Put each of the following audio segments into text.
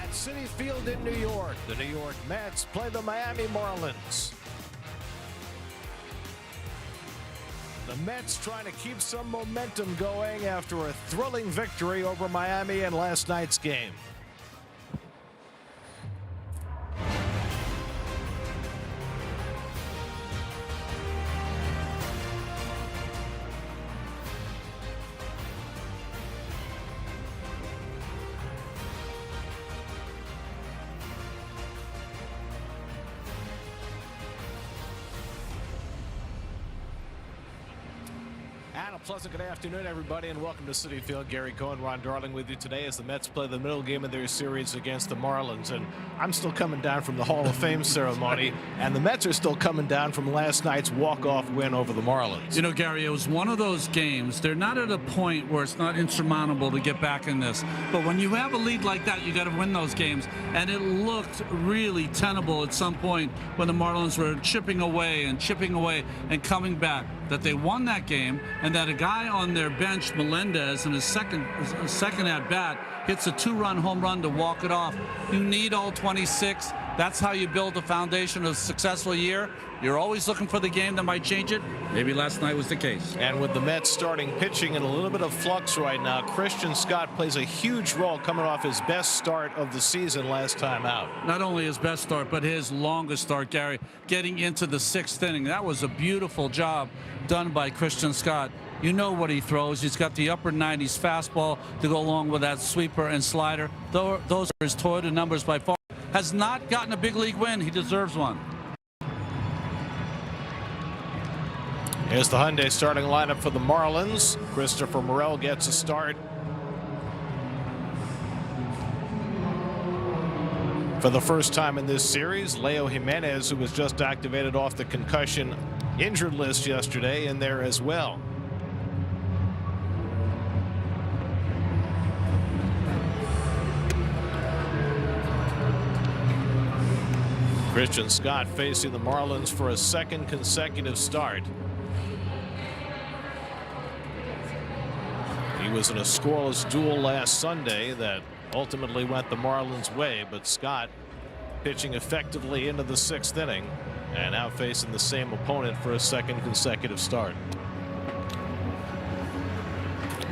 At Citi Field in New York, the New York Mets play the Miami Marlins. The Mets trying to keep some momentum going after a thrilling victory over Miami in last night's game. And a pleasant good afternoon, everybody, and welcome to Citi Field. Gary Cohen, Ron Darling with you today as the Mets play the middle game of their series against the Marlins. And I'm still coming down from the Hall of Fame ceremony, and the Mets are still coming down from last night's walk-off win over the Marlins. You know, Gary, it was one of those games. They're not at a point where it's not insurmountable to get back in this. But when you have a lead like that, you got to win those games. And it looked really tenable at some point when the Marlins were chipping away and coming back. That they won that game, and that a guy on their bench, Melendez, in his second at bat, hits a two-run home run to walk it off. You need all 26. That's how you build a foundation of a successful year. You're always looking for the game that might change it. Maybe last night was the case. And with the Mets starting pitching in a little bit of flux right now, Christian Scott plays a huge role coming off his best start of the season last time out. Not only his best start, but his longest start, Gary, getting into the sixth inning. That was a beautiful job done by Christian Scott. You know what he throws. He's got the upper 90s fastball to go along with that sweeper and slider. Those are his Toyota numbers by far. Has not gotten a big league win. He deserves one. Here's the Hyundai starting lineup for the Marlins. Christopher Morel gets a start. For the first time in this series, Leo Jimenez, who was just activated off the concussion injured list yesterday, in there as well. Christian Scott facing the Marlins for a second consecutive start. He was in a scoreless duel last Sunday that ultimately went the Marlins' way, but Scott pitching effectively into the sixth inning and now facing the same opponent for a second consecutive start.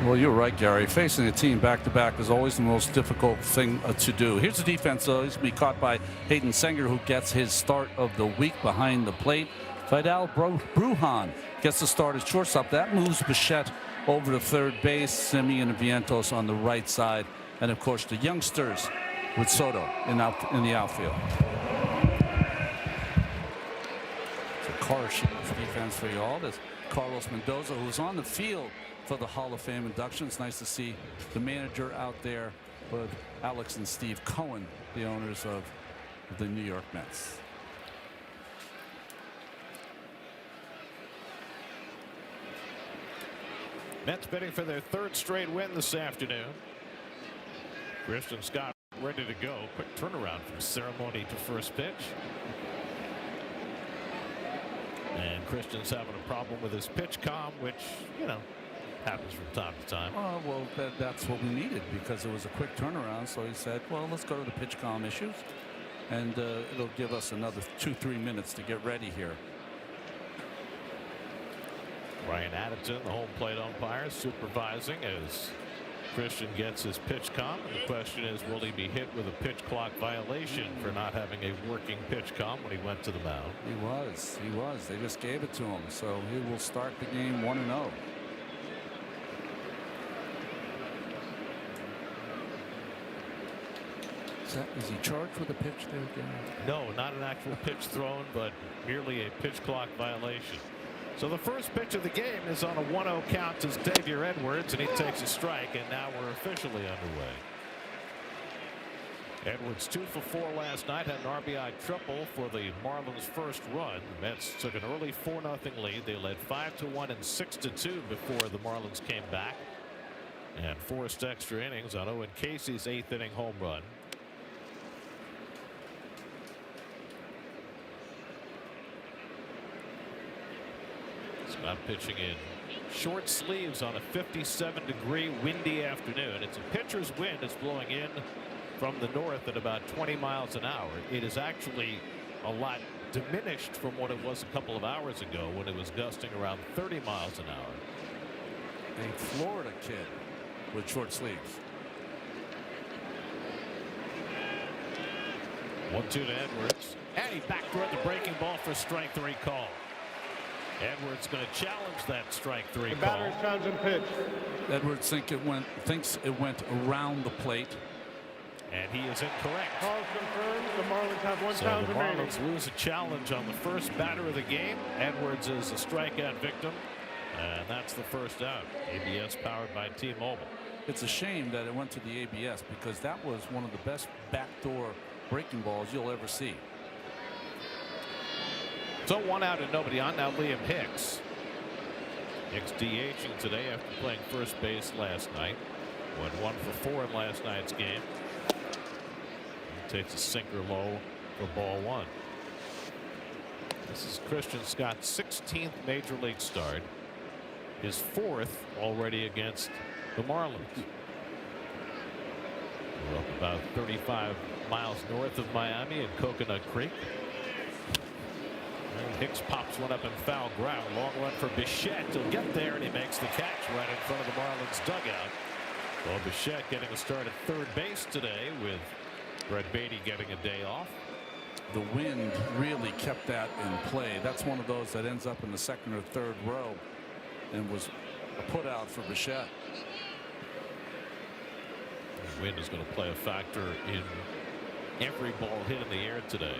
Well, you're right, Gary. Facing a team back-to-back is always the most difficult thing to do. Here's the defense, though. He's going to be caught by Hayden Senger, who gets his start of the week behind the plate. Fidel Brujan gets the start at shortstop. That moves Bichette over to third base. Simeon Vientos on the right side. And, of course, the youngsters with Soto in the outfield. So car sheet defense for you all. There's Carlos Mendoza, who's on the field for the Hall of Fame induction. It's nice to see the manager out there with Alex and Steve Cohen, the owners of the New York Mets. Mets bidding for their third straight win this afternoon. Christian Scott ready to go. Quick turnaround from ceremony to first pitch. And Christian's having a problem with his pitch comm, which, you know, happens from time to time. Well, that's what we needed, because it was a quick turnaround. So he said, well, let's go to the pitch comm issues, and it'll give us another 2-3 minutes to get ready here. Ryan Addington, the home plate umpire, supervising as Christian gets his pitch comm. And the question is, will he be hit with a pitch clock violation for not having a working pitch comm when he went to the mound? He was. They just gave it to him. So he will start the game 1-0. Is he charged with a pitch there, Gary? No, not an actual pitch thrown, but merely a pitch clock violation. So the first pitch of the game is on a 1-0 count to Xavier Edwards, and he takes a strike, and now we're officially underway. Edwards 2 for 4 last night, had an RBI triple for the Marlins' first run. The Mets took an early 4-0 lead. They led 5-1 and 6-2 before the Marlins came back and forced extra innings on Owen Casey's 8th inning home run. Scott pitching in short sleeves on a 57-degree windy afternoon. It's a pitcher's wind. It's blowing in from the north at about 20 miles an hour. It is actually a lot diminished from what it was a couple of hours ago when it was gusting around 30 miles an hour. A Florida kid with short sleeves. 1-2 to Edwards, and he backdoored the breaking ball for strike 3 call. Edwards going to challenge that strike 3 The call. batter's challenge and pitch. Edwards thinks it went around the plate. And he is incorrect. Calls confirmed. The Marlins have one So challenge the remaining. Marlins lose a challenge on the first batter of the game. Edwards is a strikeout victim, and that's the first out. ABS powered by T-Mobile. It's a shame that it went to the ABS because that was one of the best backdoor breaking balls you'll ever see. So 1 out and nobody on. Now Liam Hicks. Hicks DHing today after playing first base last night. Went 1 for 4 in last night's game. He takes a sinker low for ball 1. This is Christian Scott's 16th major league start. His 4th already against the Marlins. We're up about 35 miles north of Miami in Coconut Creek. And Hicks pops one up in foul ground. Long run for Bichette. He'll get there, and he makes the catch right in front of the Marlins dugout. Well, Bichette getting a start at third base today with Brett Beatty getting a day off. The wind really kept that in play. That's one of those that ends up in the second or third row and was a put out for Bichette. The wind is going to play a factor in every ball hit in the air today.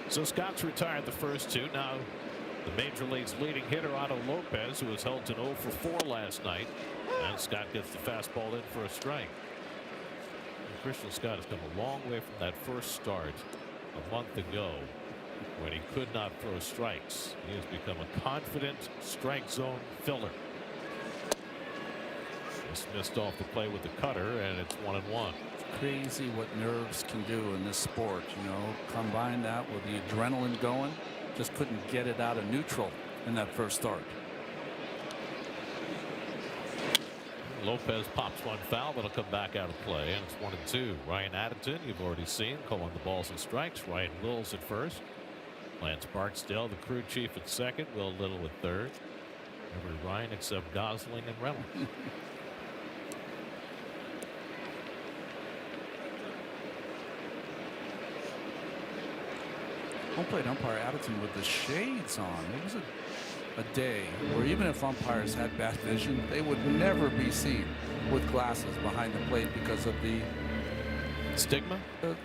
So Scott's retired the first 2. Now the major league's leading hitter Otto Lopez, who was held to 0 for 4 last night, and Scott gets the fastball in for a strike. And Christian Scott has come a long way from that first start a month ago when he could not throw strikes. He has become a confident strike zone filler. Just missed off the play with the cutter, and it's 1-1. Crazy what nerves can do in this sport. You know, combine that with the adrenaline going. Just couldn't get it out of neutral in that first start. Lopez pops one foul that'll come back out of play, and it's 1-2. Ryan Addington, you've already seen, calling the balls and strikes. Ryan Wills at first. Lance Barksdale, the crew chief, at second. Will Little at third. Every Ryan except Gosling and Reynolds. Home plate umpire Addington with the shades on. It was a day where even if umpires had bad vision, they would never be seen with glasses behind the plate because of the stigma.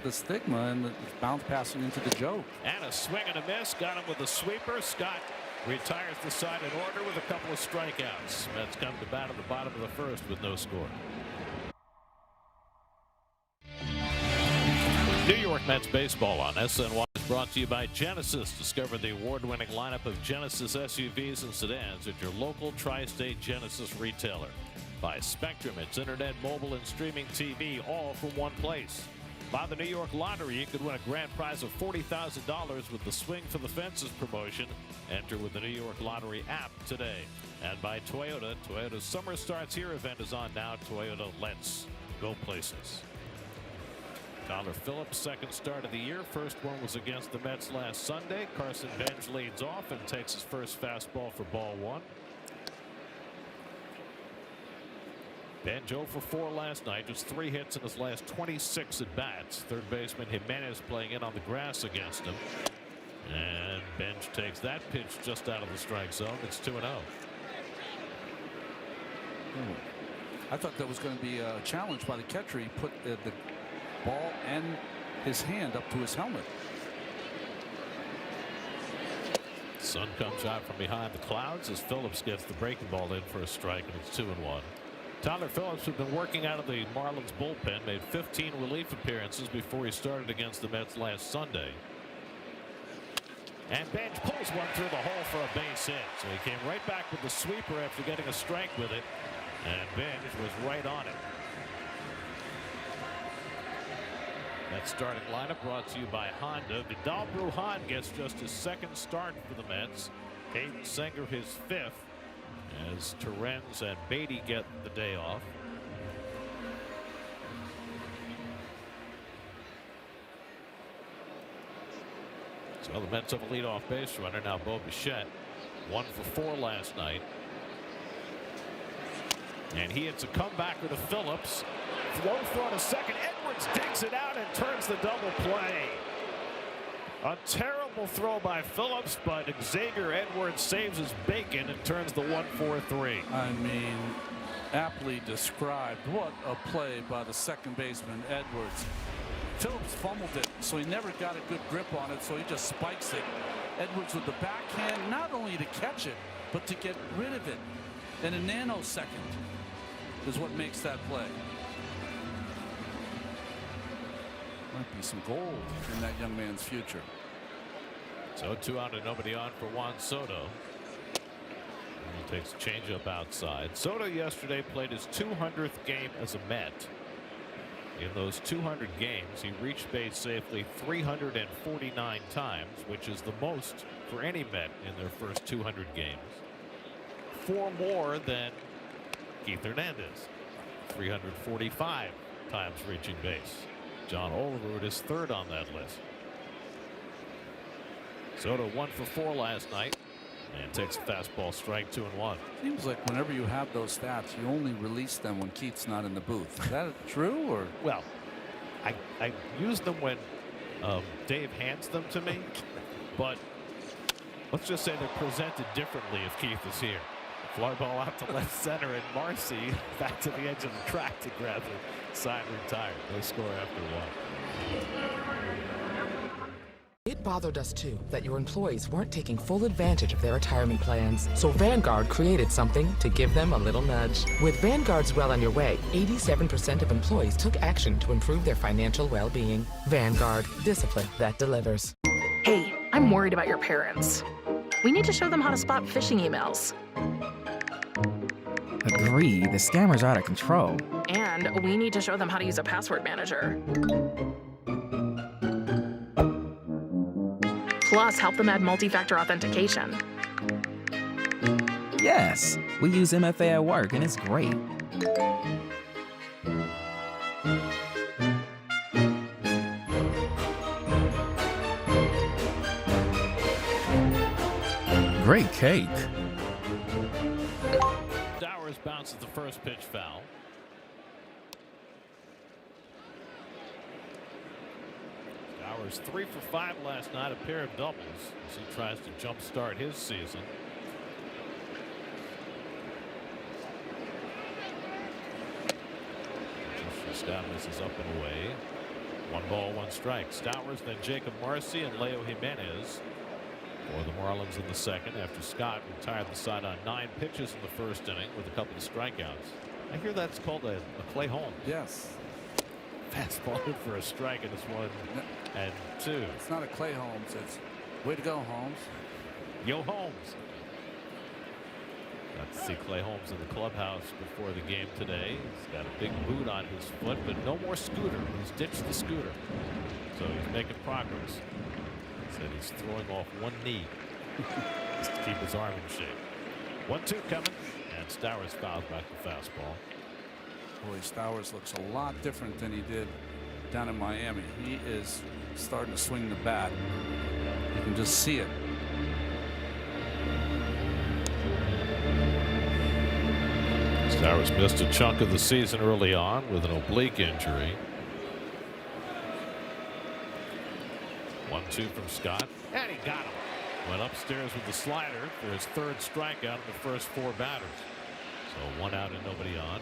The stigma and the bounce passing into the joke. And a swing and a miss. Got him with a sweeper. Scott retires the side in order with a couple of strikeouts. Mets come to bat at the bottom of the first with no score. New York Mets baseball on SNY is brought to you by Genesis. Discover the award-winning lineup of Genesis SUVs and sedans at your local tri-state Genesis retailer. By Spectrum, it's internet, mobile, and streaming TV, all from one place. By the New York Lottery, you could win a grand prize of $40,000 with the Swing for the Fences promotion. Enter with the New York Lottery app today. And by Toyota. Toyota's Summer Starts Here event is on now. Toyota, let's go places. Tyler Phillips' second start of the year. First one was against the Mets last Sunday. Carson Bench leads off and takes his first fastball for ball 1. Bench 0 for 4 last night. Just 3 hits in his last 26 at bats. Third baseman Jimenez playing in on the grass against him. And Bench takes that pitch just out of the strike zone. It's 2-0. I thought that was going to be a challenge by the catcher. He put the ball and his hand up to his helmet. Sun comes out from behind the clouds as Phillips gets the breaking ball in for a strike, and it's 2-1. Tyler Phillips, who's been working out of the Marlins bullpen, made 15 relief appearances before he started against the Mets last Sunday. And Bench pulls one through the hole for a base hit. So he came right back with the sweeper after getting a strike with it. And Bench was right on it. That starting lineup brought to you by Honda. Vidal Brujan gets just his second start for the Mets. Hayden Singer his 5th. As Terrens and Beatty get the day off. So the Mets have a leadoff base runner now. Bo Bichette, 1 for 4 last night. And he hits a comebacker to Phillips. Flow throw to second. Edwards digs it out and turns the double play. A terrible throw by Phillips, but Xavier Edwards saves his bacon and turns the 1-4-3. I mean, aptly described. What a play by the second baseman, Edwards. Phillips fumbled it, so he never got a good grip on it, so he just spikes it. Edwards with the backhand, not only to catch it, but to get rid of it in a nanosecond is what makes that play. Might be some gold in that young man's future. So 2 out and nobody on for Juan Soto. He takes a changeup outside. Soto yesterday played his 200th game as a Met. In those 200 games, he reached base safely 349 times, which is the most for any Met in their first 200 games. 4 more than Keith Hernandez, 345 times reaching base. John Olerud is 3rd on that list. Soto 1 for 4 last night and takes a fastball strike 2-1. Seems like whenever you have those stats, you only release them when Keith's not in the booth. Is that true, or? Well, I use them when Dave hands them to me, but let's just say they're presented differently if Keith is here. Fly ball out to left center, and Marcy back to the edge of the track to grab the side retired. They score after 1. It bothered us too that your employees weren't taking full advantage of their retirement plans. So Vanguard created something to give them a little nudge. With Vanguard's Well on Your Way, 87% of employees took action to improve their financial well-being. Vanguard, discipline that delivers. Hey, I'm worried about your parents. We need to show them how to spot phishing emails. Agree, the scammers are out of control. And we need to show them how to use a password manager. Plus, help them add multi-factor authentication. Yes, we use MFA at work and it's great. Great cake. Stowers bounces the first pitch foul. Stowers 3 for 5 last night, a pair of doubles as he tries to jumpstart his season. Stowers is up and away. 1 ball, 1 strike. Stowers, then Jacob Marcy and Leo Jimenez for the Marlins in the second after Scott retired the side on 9 pitches in the first inning with a couple of strikeouts. I hear that's called a Clay Holmes. Yes. Fastball in for a strike, and it's 1-2. It's not a Clay Holmes. It's way to go, Holmes. Yo, Holmes. Got to see Clay Holmes in the clubhouse before the game today. He's got a big boot on his foot, but no more scooter. He's ditched the scooter. So he's making progress. Said he's throwing off 1 knee just to keep his arm in shape. 1-2 coming, and Stowers fouls back the fastball. Boy, Stowers looks a lot different than he did down in Miami. He is starting to swing the bat. You can just see it. Stowers missed a chunk of the season early on with an oblique injury. 1-2 from Scott, and he got him. Went upstairs with the slider for his 3rd strikeout in the first 4 batters. So 1 out and nobody on.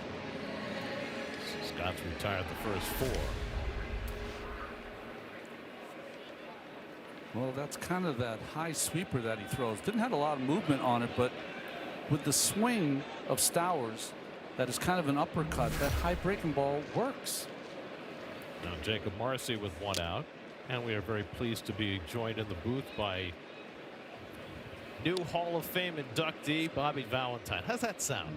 Scott's retired the first 4. Well, that's kind of that high sweeper that he throws. Didn't have a lot of movement on it, but with the swing of Stowers, that is kind of an uppercut. That high breaking ball works. Now Jacob Marcy with 1 out, and we are very pleased to be joined in the booth by new Hall of Fame inductee Bobby Valentine. How's that sound?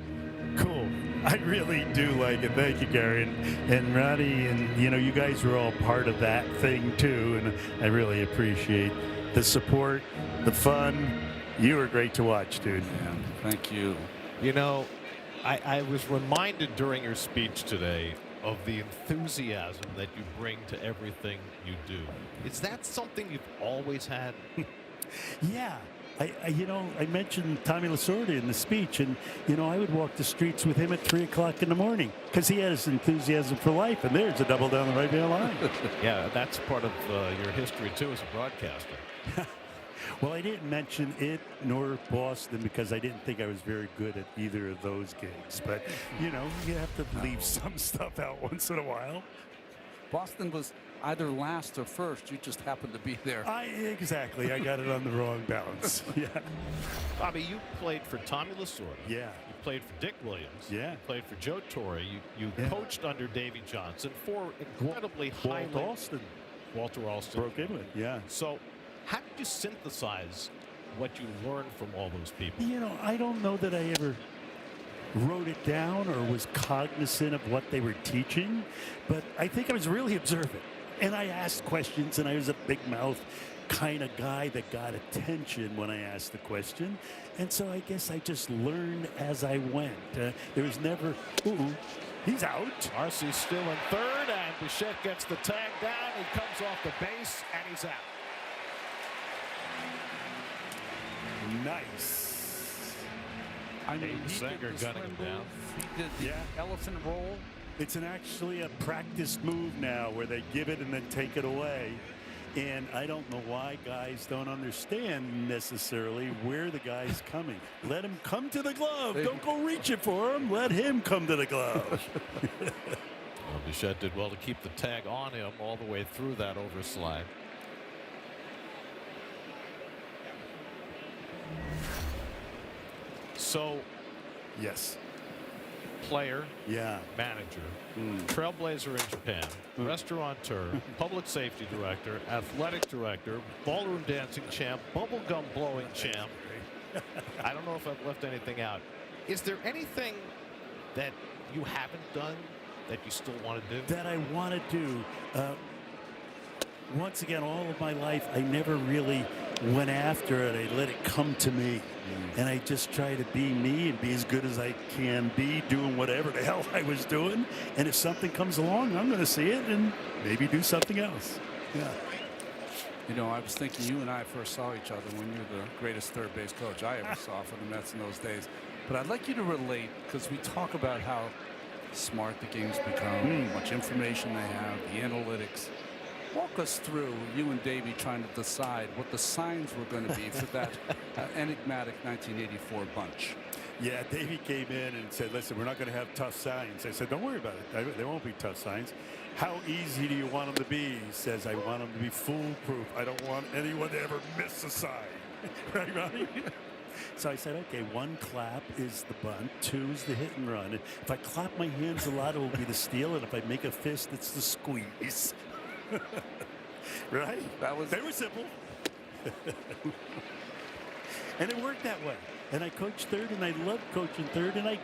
Cool. I really do like it. Thank you, Gary and Roddy, and you guys are all part of that thing too, and I really appreciate the support, the fun. You were great to watch, dude. Man, thank you. You know, I was reminded during your speech today of the enthusiasm that you bring to everything you do. Is that something you've always had? Yeah. I mentioned Tommy Lasorda in the speech, and, I would walk the streets with him at 3 o'clock in the morning because he had his enthusiasm for life, and there's a double down the right field line. Yeah, that's part of your history, too, as a broadcaster. Well, I didn't mention it nor Boston because I didn't think I was very good at either of those gigs. But, you have to leave some stuff out once in a while. Boston was either last or first. You just happened to be there. Exactly. I got it on the wrong balance. Yeah. Bobby, you played for Tommy Lasorda. Yeah. You played for Dick Williams. Yeah. You played for Joe Torre. You coached under Davey Johnson. Four incredibly high. Walter Alston. Broke in with. Yeah. So how did you synthesize what you learned from all those people? I don't know that I ever wrote it down or was cognizant of what they were teaching, but I think I was really observant. And I asked questions, and I was a big mouth kind of guy that got attention when I asked the question. And so I guess I just learned as I went. There was never, he's out. Marcy's still in third, and Bichette gets the tag down. He comes off the base, and he's out. Nice. I mean, he Singer did the gunning swim him down. move. He did the elephant roll. It's actually a practice move now where they give it and then take it away. And I don't know why guys don't understand necessarily where the guy's coming. Let him come to the glove. Don't go reaching for him. Let him come to the glove. Well, Bichette did well to keep the tag on him all the way through that overslide. So, Yes. player, Yeah. manager, trailblazer in Japan, restaurateur, public safety director, athletic director, ballroom dancing champ, bubblegum blowing champ. I don't know if I've left anything out. Is there anything that you haven't done that you still want to do? That I want to do. Once again, all of my life, I never really went after it. I let it come to me. And I just try to be me and be as good as I can be doing whatever the hell I was doing. And if something comes along, I'm going to see it and maybe do something else. Yeah. I was thinking you and I first saw each other when you were the greatest third base coach I ever saw for the Mets in those days. But I'd like you to relate, because we talk about how smart the game's become, how much information they have, the analytics. Walk us through you and Davey trying to decide what the signs were going to be for that enigmatic 1984 bunch. Yeah, Davey came in and said, listen, we're not going to have tough signs. I said, don't worry about it. There won't be tough signs. How easy do you want them to be? He says, I want them to be foolproof. I don't want anyone to ever miss a sign. Right, Ronnie? So I said, okay, 1 clap is the bunt, 2 is the hit and run. And if I clap my hands a lot, it will be the steal. And if I make a fist, it's the squeeze. Right? They were simple. And it worked that way. And I coached third, and I loved coaching third, and I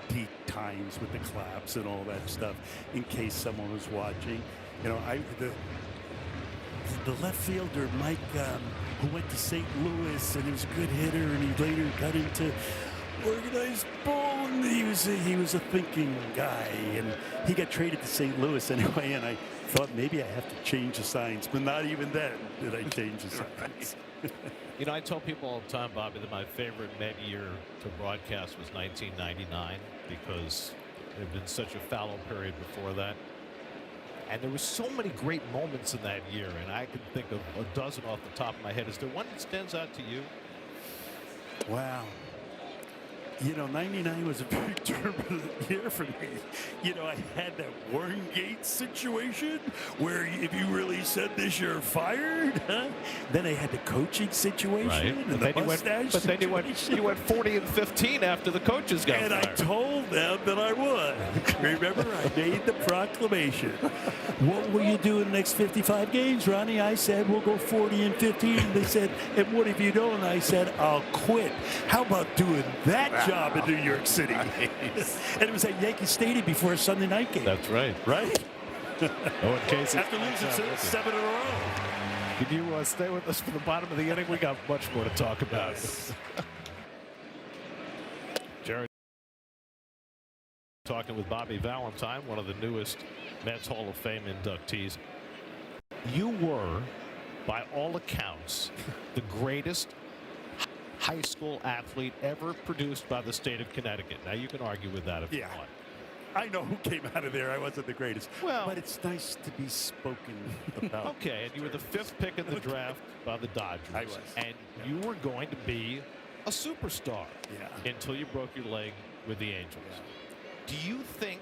beat times with the claps and all that stuff in case someone was watching. The left fielder, Mike, who went to St. Louis, and he was a good hitter, and he later got into organized ball, and he was a thinking guy, and he got traded to St. Louis anyway, and I thought maybe I have to change the signs, but not even then did I change the signs. I tell people all the time, Bobby, that my favorite Met year to broadcast was 1999 because it had been such a fallow period before that. And there were so many great moments in that year, and I can think of a dozen off the top of my head. Is there one that stands out to you? Wow. 99 was a very turbulent year for me. I had that Warren Gates situation where if you really said this, you're fired. Huh? Then I had the coaching situation. Right. And the mustache But then you went 40 and 15 after the coaches got and fired. I told them that I would. Remember, I made the proclamation. What will you do in the next 55 games, Ronnie? I said, we'll go 40 and 15. They said, and what if you don't? I said, I'll quit. How about doing that job in New York City? Nice. And it was at Yankee Stadium before a Sunday night game. That's right. Right? Owen Casey. After losing 7 in a row. Can you stay with us for the bottom of the inning? We got much more to talk about. Jared. Talking with Bobby Valentine, one of the newest Mets Hall of Fame inductees. You were, by all accounts, the greatest high school athlete ever produced by the state of Connecticut. Now, you can argue with that if you want. I know who came out of there. I wasn't the greatest. Well, but it's nice to be spoken about. Okay, and you were the 5th pick in the draft by the Dodgers. I was. And you were going to be a superstar until you broke your leg with the Angels. Do you think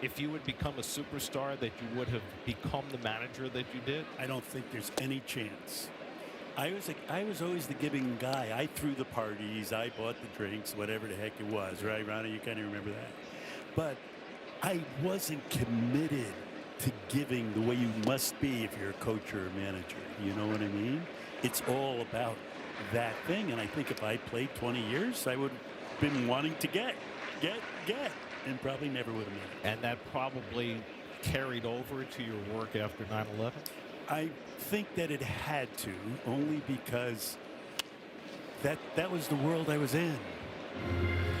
if you had become a superstar that you would have become the manager that you did? I don't think there's any chance. I was always the giving guy. I threw the parties. I bought the drinks, whatever the heck it was, right, Ronnie? You kind of remember that. But I wasn't committed to giving the way you must be if you're a coach or a manager. You know what I mean? It's all about that thing. And I think if I played 20 years, I would have been wanting to get, and probably never would have made it. And that probably carried over to your work after 9/11? I think that it had to, only because that was the world I was in.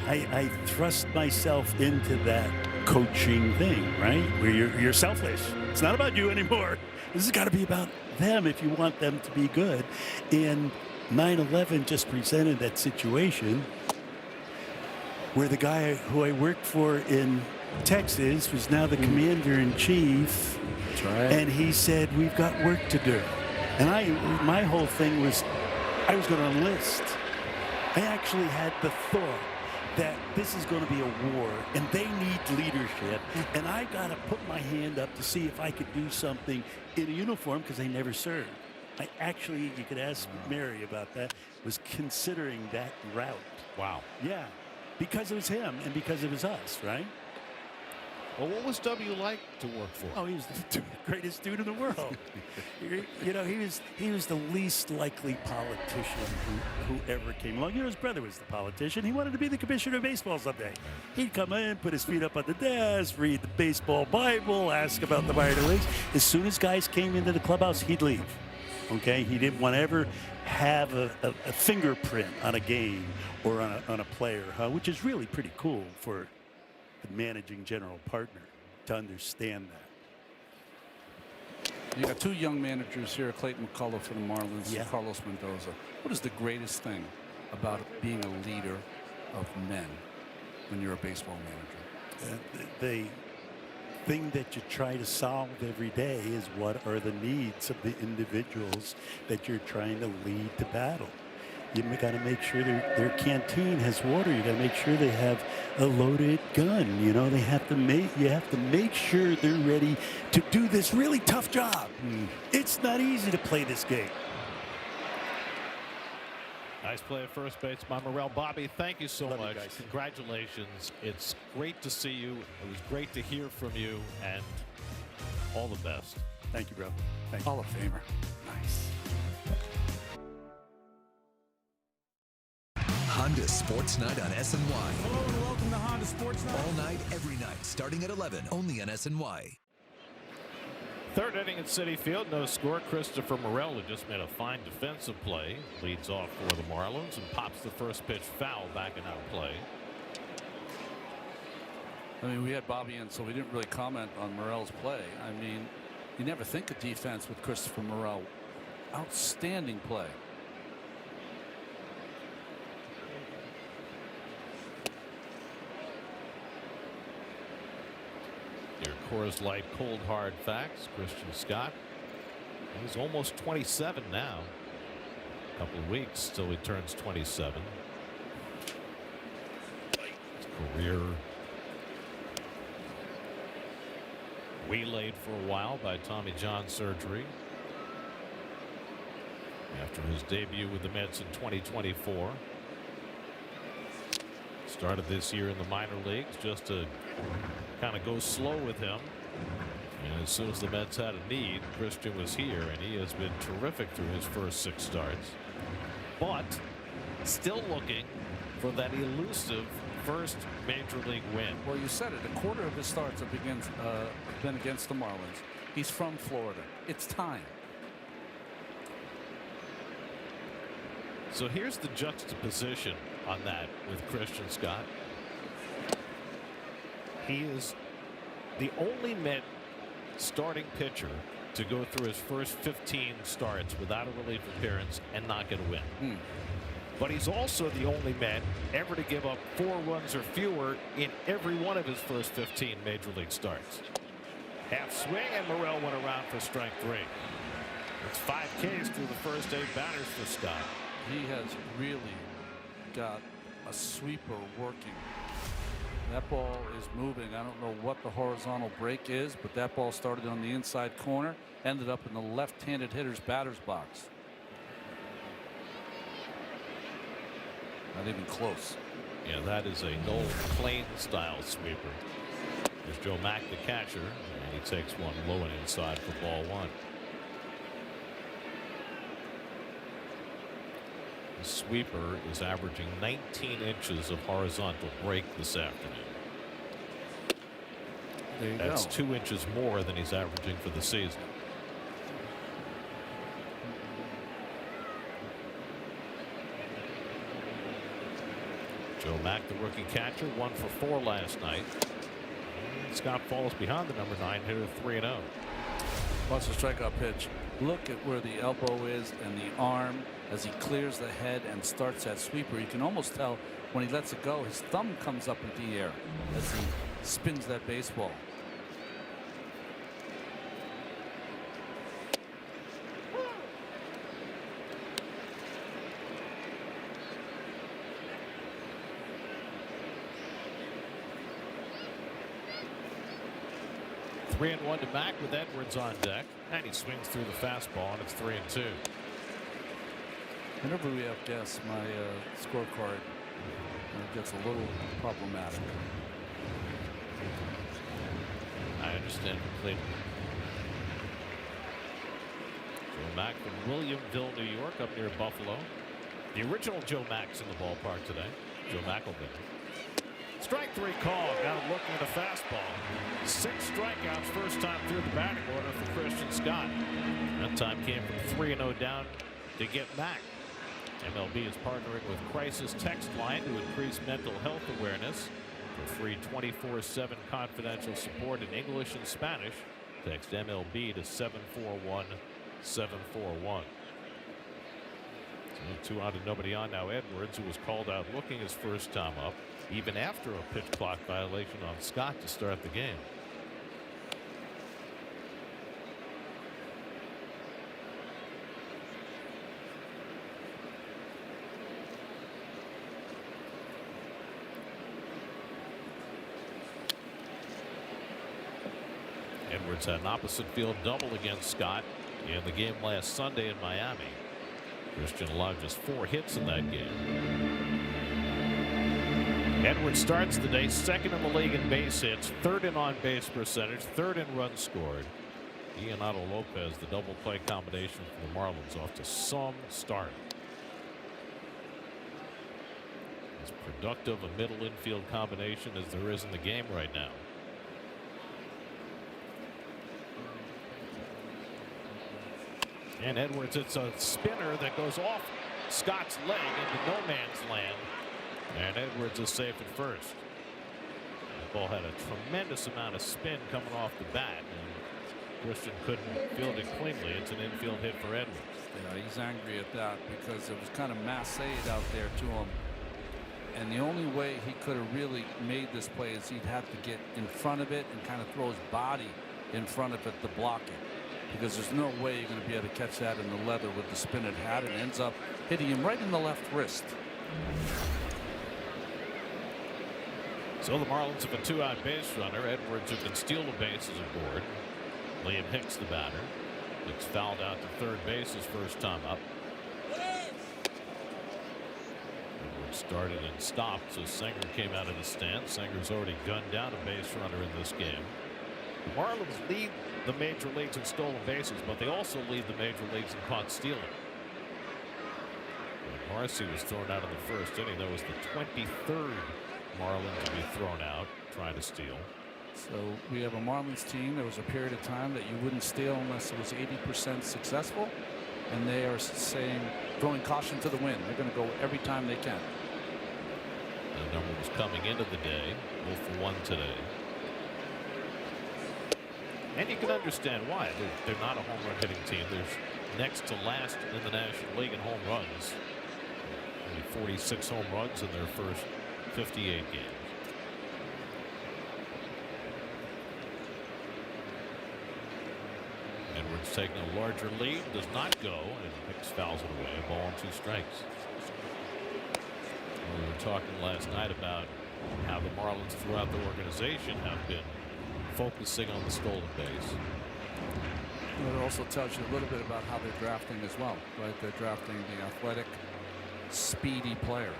I thrust myself into that coaching thing, right? Where you're selfish. It's not about you anymore. This has got to be about them if you want them to be good. And 9/11 just presented that situation where the guy who I worked for in Texas was now the commander-in-chief. That's right. And he said, we've got work to do. And my whole thing was I was going to enlist. I actually had the thought that this is going to be a war and they need leadership. And I got to put my hand up to see if I could do something in a uniform because I never served. I actually, you could ask Mary about that, was considering that route. Wow. Yeah, because it was him and because it was us, right? Well, what was W like to work for? Oh, he was the greatest dude in the world. You know, he was the least likely politician who ever came along. You know, his brother was the politician. He wanted to be the commissioner of baseball someday. He'd come in, put his feet up on the desk, read the baseball Bible, ask about the minor leagues. As soon as guys came into the clubhouse, he'd leave. Okay, he didn't want to ever have a fingerprint on a game or on a player, which is really pretty cool for the managing general partner to understand that. You got two young managers here, Clayton McCullough for the Marlins and Carlos Mendoza. What is the greatest thing about being a leader of men when you're a baseball manager? The thing that you try to solve every day is what are the needs of the individuals that you're trying to lead to battle. You got to make sure their canteen has water. You got to make sure they have a loaded gun. You know, you have to make sure they're ready to do this really tough job. It's not easy to play this game. Nice play at first base by Morrell. Bobby, thank you so Love you much. guys. Congratulations. It's great to see you. It was great to hear from you, and all the best. Thank you, bro. Thank you. Hall of Famer. Nice. Honda Sports Night on SNY. Hello and welcome to Honda Sports Night. All night, every night, starting at 11, only on SNY. Third inning at Citi Field, no score. Christopher Morrell, who just made a fine defensive play, leads off for the Marlins and pops the first pitch foul back and out of play. I mean, we had Bobby in, so we didn't really comment on Morrell's play. I mean, you never think of defense with Christopher Morrell. Outstanding play. Your Coors Light cold hard facts. Christian Scott. He's almost 27 now. A couple of weeks till he turns 27. His career waylaid for a while by Tommy John surgery. After his debut with the Mets in 2024. Started this year in the minor leagues just to kind of go slow with him. And as soon as the Mets had a need, Christian was here, and he has been terrific through his first 6 starts. But still looking for that elusive first major league win. Well, you said it. A quarter of his starts have been against the Marlins. He's from Florida. It's time. So here's the juxtaposition on that with Christian Scott. He is the only Met starting pitcher to go through his first 15 starts without a relief appearance and not get a win. But he's also the only Met ever to give up 4 runs or fewer in every one of his first 15 major league starts. Half swing, and Morel went around for strike 3. It's 5 Ks through the first 8 batters for Scott. He has really got a sweeper working. That ball is moving. I don't know what the horizontal break is, but that ball started on the inside corner, ended up in the left-handed hitter's batter's box. Not even close. Yeah, that is a Noel Plain style sweeper. There's Joe Mack, the catcher, and he takes one low and inside for ball 1. The sweeper is averaging 19 inches of horizontal break this afternoon. There you That's go. 2 inches more than he's averaging for the season. Joe Mack, the rookie catcher, 1 for 4 last night. Scott falls behind the number 9 hitter, 3-0. Watch the strikeout pitch. Look at where the elbow is and the arm as he clears the head and starts that sweeper. You can almost tell when he lets it go, his thumb comes up into the air as he spins that baseball. Three and 1 to Mack with Edwards on deck, and he swings through the fastball, and it's 3-2. Whenever we have guests, my scorecard gets a little problematic. I understand completely. Joe Mack from Williamville, New York, up near Buffalo. The original Joe Mack's in the ballpark today. Joe McElveen. Strike 3 call. Now looking at a fastball. 6 strikeouts first time through the batting order for Christian Scott. That time came from 3-0 down to get Mack. MLB is partnering with Crisis Text Line to increase mental health awareness. For free 24/7 confidential support in English and Spanish, text MLB to 741-741. So 2 out and nobody on now. Edwards, who was called out looking his first time up, even after a pitch clock violation on Scott to start the game. Edwards had an opposite field double against Scott in the game last Sunday in Miami. Christian allowed just 4 hits in that game. Edwards starts the day 2nd in the league in base hits, 3rd in on base percentage, 3rd in runs scored. Leonardo Lopez, the double play combination for the Marlins, off to some start. As productive a middle infield combination as there is in the game right now. And Edwards, it's a spinner that goes off Scott's leg into no man's land. And Edwards is safe at first. The ball had a tremendous amount of spin coming off the bat, and Christian couldn't field it cleanly. It's an infield hit for Edwards. Yeah, he's angry at that because it was kind of massaged out there to him. And the only way he could have really made this play is he'd have to get in front of it and kind of throw his body in front of it to block it. Because there's no way you're going to be able to catch that in the leather with the spin it had. It ends up hitting him right in the left wrist. So the Marlins have a 2-out base runner. Edwards, who can steal the bases aboard. Liam Hicks, the batter. Hicks fouled out to third base his first time up. Edwards started and stopped, so Singer came out of the stance. Singer's already gunned down a base runner in this game. The Marlins lead the major leagues in stolen bases, but they also lead the major leagues in caught stealing. Marcy was thrown out in the first inning. That was the 23rd Marlin to be thrown out trying to steal. So we have a Marlins team. There was a period of time that you wouldn't steal unless it was 80% successful, and they are saying throwing caution to the wind. They're going to go every time they can. The number was coming into the day, 0 for 1 today. And you can understand why. They're not a home run hitting team. They're next to last in the National League in home runs. Only 46 home runs in their first 58 games. Edwards taking a larger lead, does not go, and Hicks fouls it away. A ball and 2 strikes. We were talking last night about how the Marlins throughout the organization have been focusing on the stolen base. Well, it also tells you a little bit about how they're drafting as well, right? They're drafting the athletic, speedy player,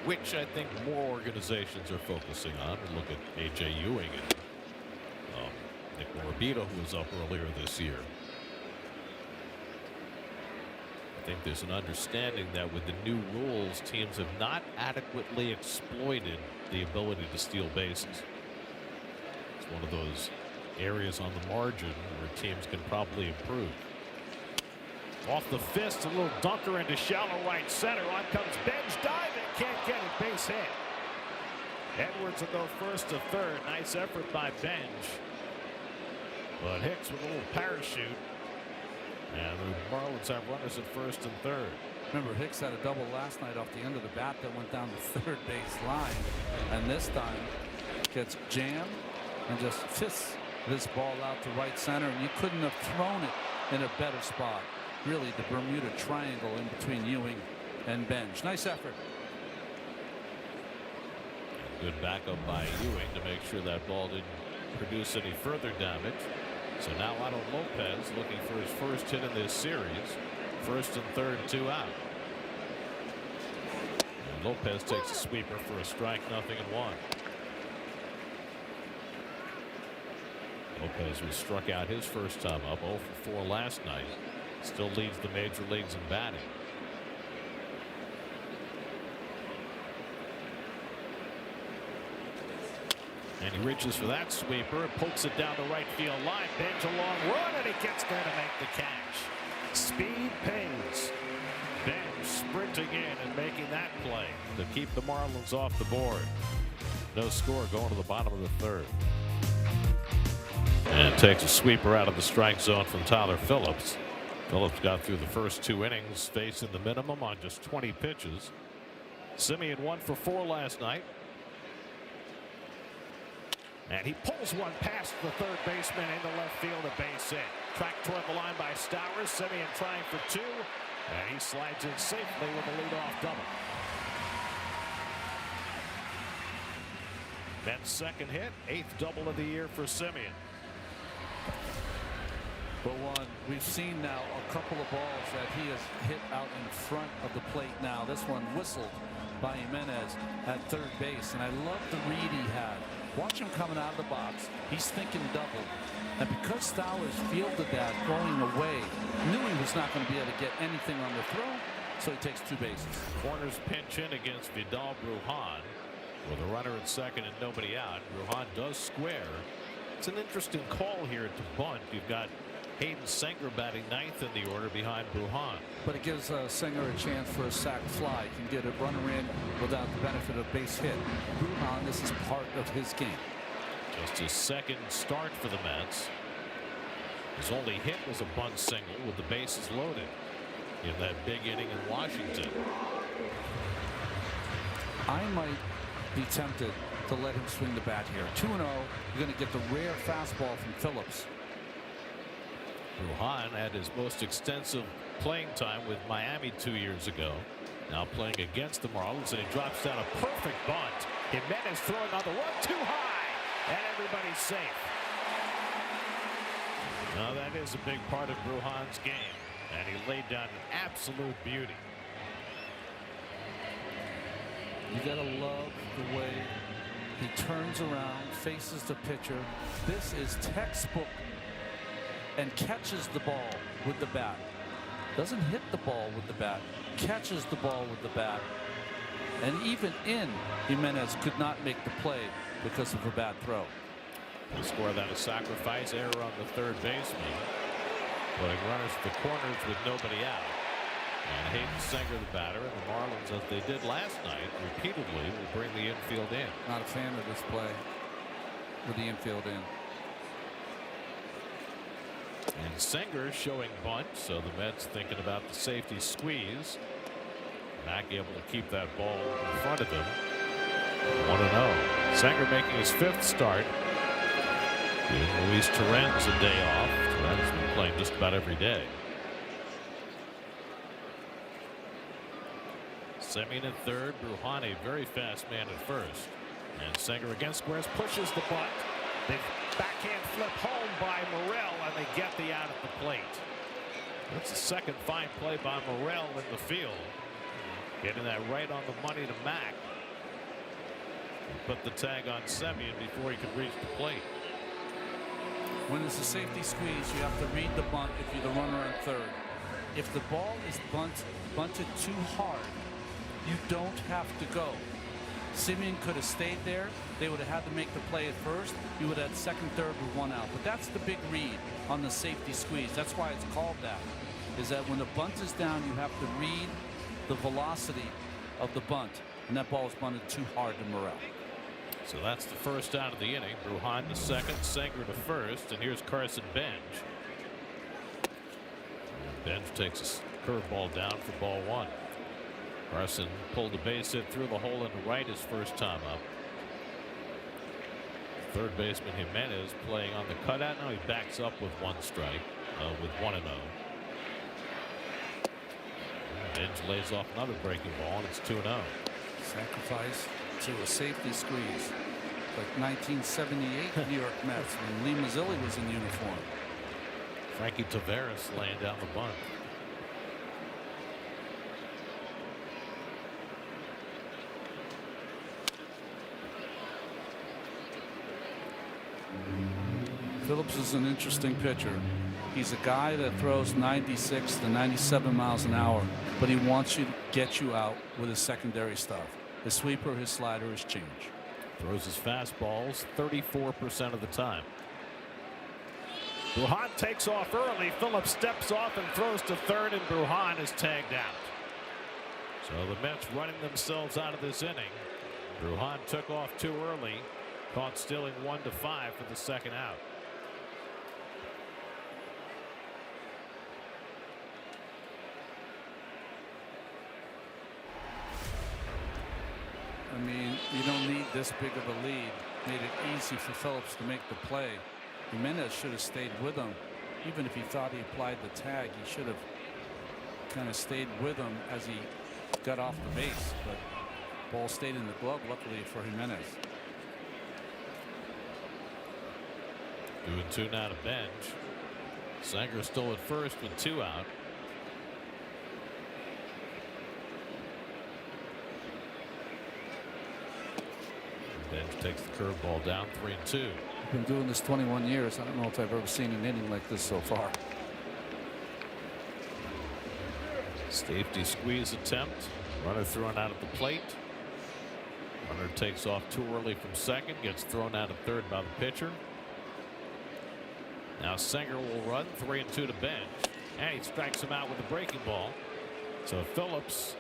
which I think more organizations are focusing on. We look at A.J. Ewing and Nick Morabito, who was up earlier this year. I think there's an understanding that with the new rules, teams have not adequately exploited the ability to steal bases. It's one of those areas on the margin where teams can probably improve. Off the fist, a little dunker into shallow right center. On comes Bench diving, can't get it, base hit. Edwards will go first to third. Nice effort by Bench. But Hicks with a little parachute. And the Marlins have runners at first and third. Remember, Hicks had a double last night off the end of the bat that went down the third base line. And this time gets jammed and just fists this ball out to right center. And you couldn't have thrown it in a better spot. Really, the Bermuda Triangle in between Ewing and Bench. Nice effort. Good backup by Ewing to make sure that ball didn't produce any further damage. So now Otto Lopez looking for his first hit in this series. First and third, 2 out. And Lopez takes a sweeper for a strike, 0-1. Lopez was struck out his first time up, 0 for 4 last night. Still leads the major leagues in batting. And he reaches for that sweeper, pokes it down the right field line. Bench a long run, and he gets there to make the catch. Speed pays. Bench sprinting in and making that play to keep the Marlins off the board. No score going to the bottom of the third. And takes a sweeper out of the strike zone from Tyler Phillips. Phillips got through the first 2 innings, facing the minimum on just 20 pitches. Semien 1 for 4 last night. And he pulls one past the third baseman into left field, a base hit. Tracked toward the line by Stowers. Semien trying for 2. And he slides in safely with a leadoff double. Ben's second hit, 8th double of the year for Semien. But we've seen now a couple of balls that he has hit out in front of the plate now. This one whistled by Jimenez at third base. And I love the read he had. Watch him coming out of the box. He's thinking double. And because Stowers fielded that going away, knew he was not going to be able to get anything on the throw, so he takes 2 bases. Corners pinch in against Vidal Brujan with a runner at second and nobody out. Brujan does square. It's an interesting call here to bunt. You've got Hayden Singer batting 9th in the order behind Brujan. But it gives Singer a chance for a sac fly. He can get a runner in without the benefit of base hit. Brujan, this is part of his game. Just his second start for the Mets. His only hit was a bunt single with the bases loaded in that big inning in Washington. I might be tempted to let him swing the bat here. 2-0. You're going to get the rare fastball from Phillips. Brujan had his most extensive playing time with Miami 2 years ago. Now playing against the Marlins, and he drops down a perfect bunt. Jimenez throwing on the run too high, and everybody's safe. Now that is a big part of Brujan's game, and he laid down an absolute beauty. You gotta love the way he turns around, faces the pitcher. This is textbook. And catches the ball with the bat. Doesn't hit the ball with the bat. Catches the ball with the bat. And even in, Jimenez could not make the play because of a bad throw. They score that a sacrifice error on the third baseman. Putting runners to the corners with nobody out. And Hayden Singer, the batter, and the Marlins, as they did last night, repeatedly will bring the infield in. Not a fan of this play with the infield in. And Singer showing bunt, so the Mets thinking about the safety squeeze. Mack able to keep that ball in front of him. 1-0. Singer making his 5th start. Giving Luis Torrens a day off. Torrens has been playing just about every day. Semien at third. Brujan, a very fast man at first. And Singer against squares, pushes the bunt. They backhand flip home by Morel, and they get the out at the plate. That's the second fine play by Morel in the field. Getting that right on the money to Mack. He put the tag on Semien before he could reach the plate. When it's a safety squeeze, you have to read the bunt if you're the runner at third. If the ball is bunted too hard, you don't have to go. Semien could have stayed there. They would have had to make the play at first. You would have had second, third with 1 out. But that's the big read on the safety squeeze. That's why it's called that. Is that when the bunt is down, you have to read the velocity of the bunt. And that ball is bunted too hard to Morel. So that's the first out of the inning. Brujan to second, Singer to first, and here's Carson Bench. Bench takes a curveball down for ball 1. Carson pulled the base hit through the hole into right his first time up. Third baseman Jimenez playing on the cutout. Now he backs up with 1 strike with 1-0. Bench lays off another breaking ball, and it's 2-0. Sacrifice to a safety squeeze. Like 1978 New York Mets when Lee Mazzilli was in uniform. Frankie Taveras laying down the bunt. Phillips is an interesting pitcher. He's a guy that throws 96 to 97 miles an hour, but he wants to get you out with his secondary stuff. His sweeper, his slider, his change. Throws his fastballs 34% of the time. Brujan takes off early. Phillips steps off and throws to third, and Brujan is tagged out. So the Mets running themselves out of this inning. Brujan took off too early, caught stealing 1-5 for the second out. I mean, you don't need this big of a lead. Made it easy for Phillips to make the play. Jimenez should have stayed with him. Even if he thought he applied the tag, he should have kind of stayed with him as he got off the base. But ball stayed in the glove, luckily for Jimenez. Doing 2 now to Bench. Singer still at first with 2 out. Bench takes the curveball down 3-2. I've been doing this 21 years. I don't know if I've ever seen an inning like this so far. Safety squeeze attempt. Runner thrown out at the plate. Runner takes off too early from second. Gets thrown out at third by the pitcher. Now Singer will run 3-2 to Bench. And he strikes him out with a breaking ball. So Phillips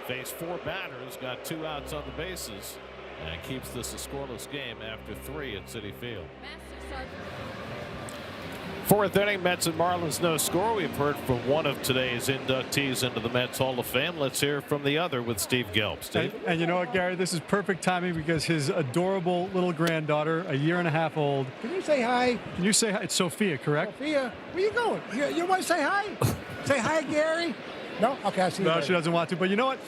faced 4 batters. Got 2 outs on the bases. And keeps this a scoreless game after 3 at Citi Field. 4th inning, Mets and Marlins no score. We've heard from one of today's inductees into the Mets Hall of Fame. Let's hear from the other with Steve Gelb. Steve. And you know what, Gary, this is perfect timing because his adorable little granddaughter, a 1.5 old. Can you say hi? Can you say hi? It's Sophia, correct? Sophia, where you going? You want to say hi? Say hi, Gary? No? Okay, I'll see you No, later. she doesn't want to. But you know what?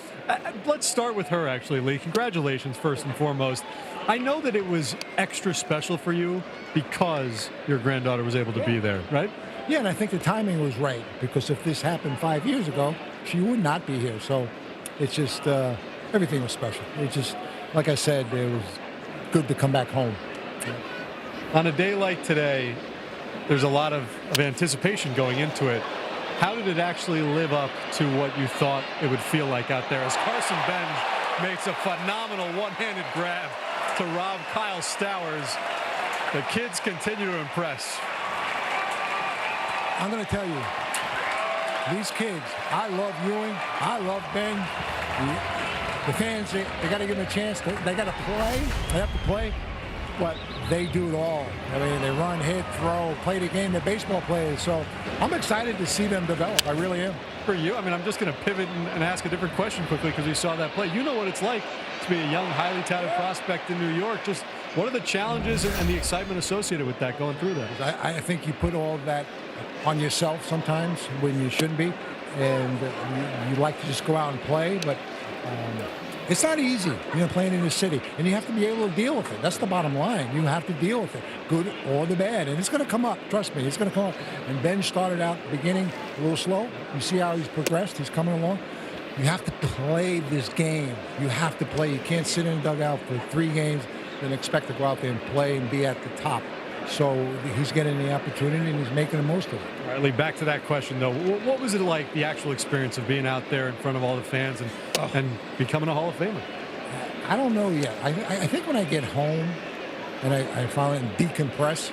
Let's start with her, actually, Lee. Congratulations, first and foremost. I know that it was extra special for you because your granddaughter was able to be there, right? Yeah, and I think the timing was right because if this happened 5 years ago, she would not be here. So it's just everything was special. It just, like I said, it was good to come back home. On a day like today, there's a lot of anticipation going into it. How did it actually live up to what you thought it would feel like out there as Carson Bench makes a phenomenal one-handed grab to rob Kyle Stowers? The kids continue to impress. I'm going to tell you, these kids, I love Ewing, I love Ben. The fans, they got to give them a chance. They got to play. They have to play. but they do it all. I mean, they run, hit, throw, play the game. They're baseball players. So I'm excited to see them develop. I really am. For you, I mean, I'm just going to pivot and ask a different question quickly because we saw that play. You know what it's like to be a young, highly touted prospect in New York. Just what are the challenges and the excitement associated with that going through that? I think you put all that on yourself sometimes when you shouldn't be. And you like to just go out and play, but it's not easy, playing in the city. And you have to be able to deal with it. That's the bottom line. You have to deal with it, good or the bad. And it's going to come up. Trust me, it's going to come up. And Ben started out at the beginning a little slow. You see how he's progressed. He's coming along. You have to play this game. You have to play. You can't sit in the dugout for 3 games and expect to go out there and play and be at the top. So he's getting the opportunity and he's making the most of it. All right, Lee, back to that question, though. What was it like, the actual experience of being out there in front of all the fans and becoming a Hall of Famer? I don't know yet. I think when I get home and I finally decompress,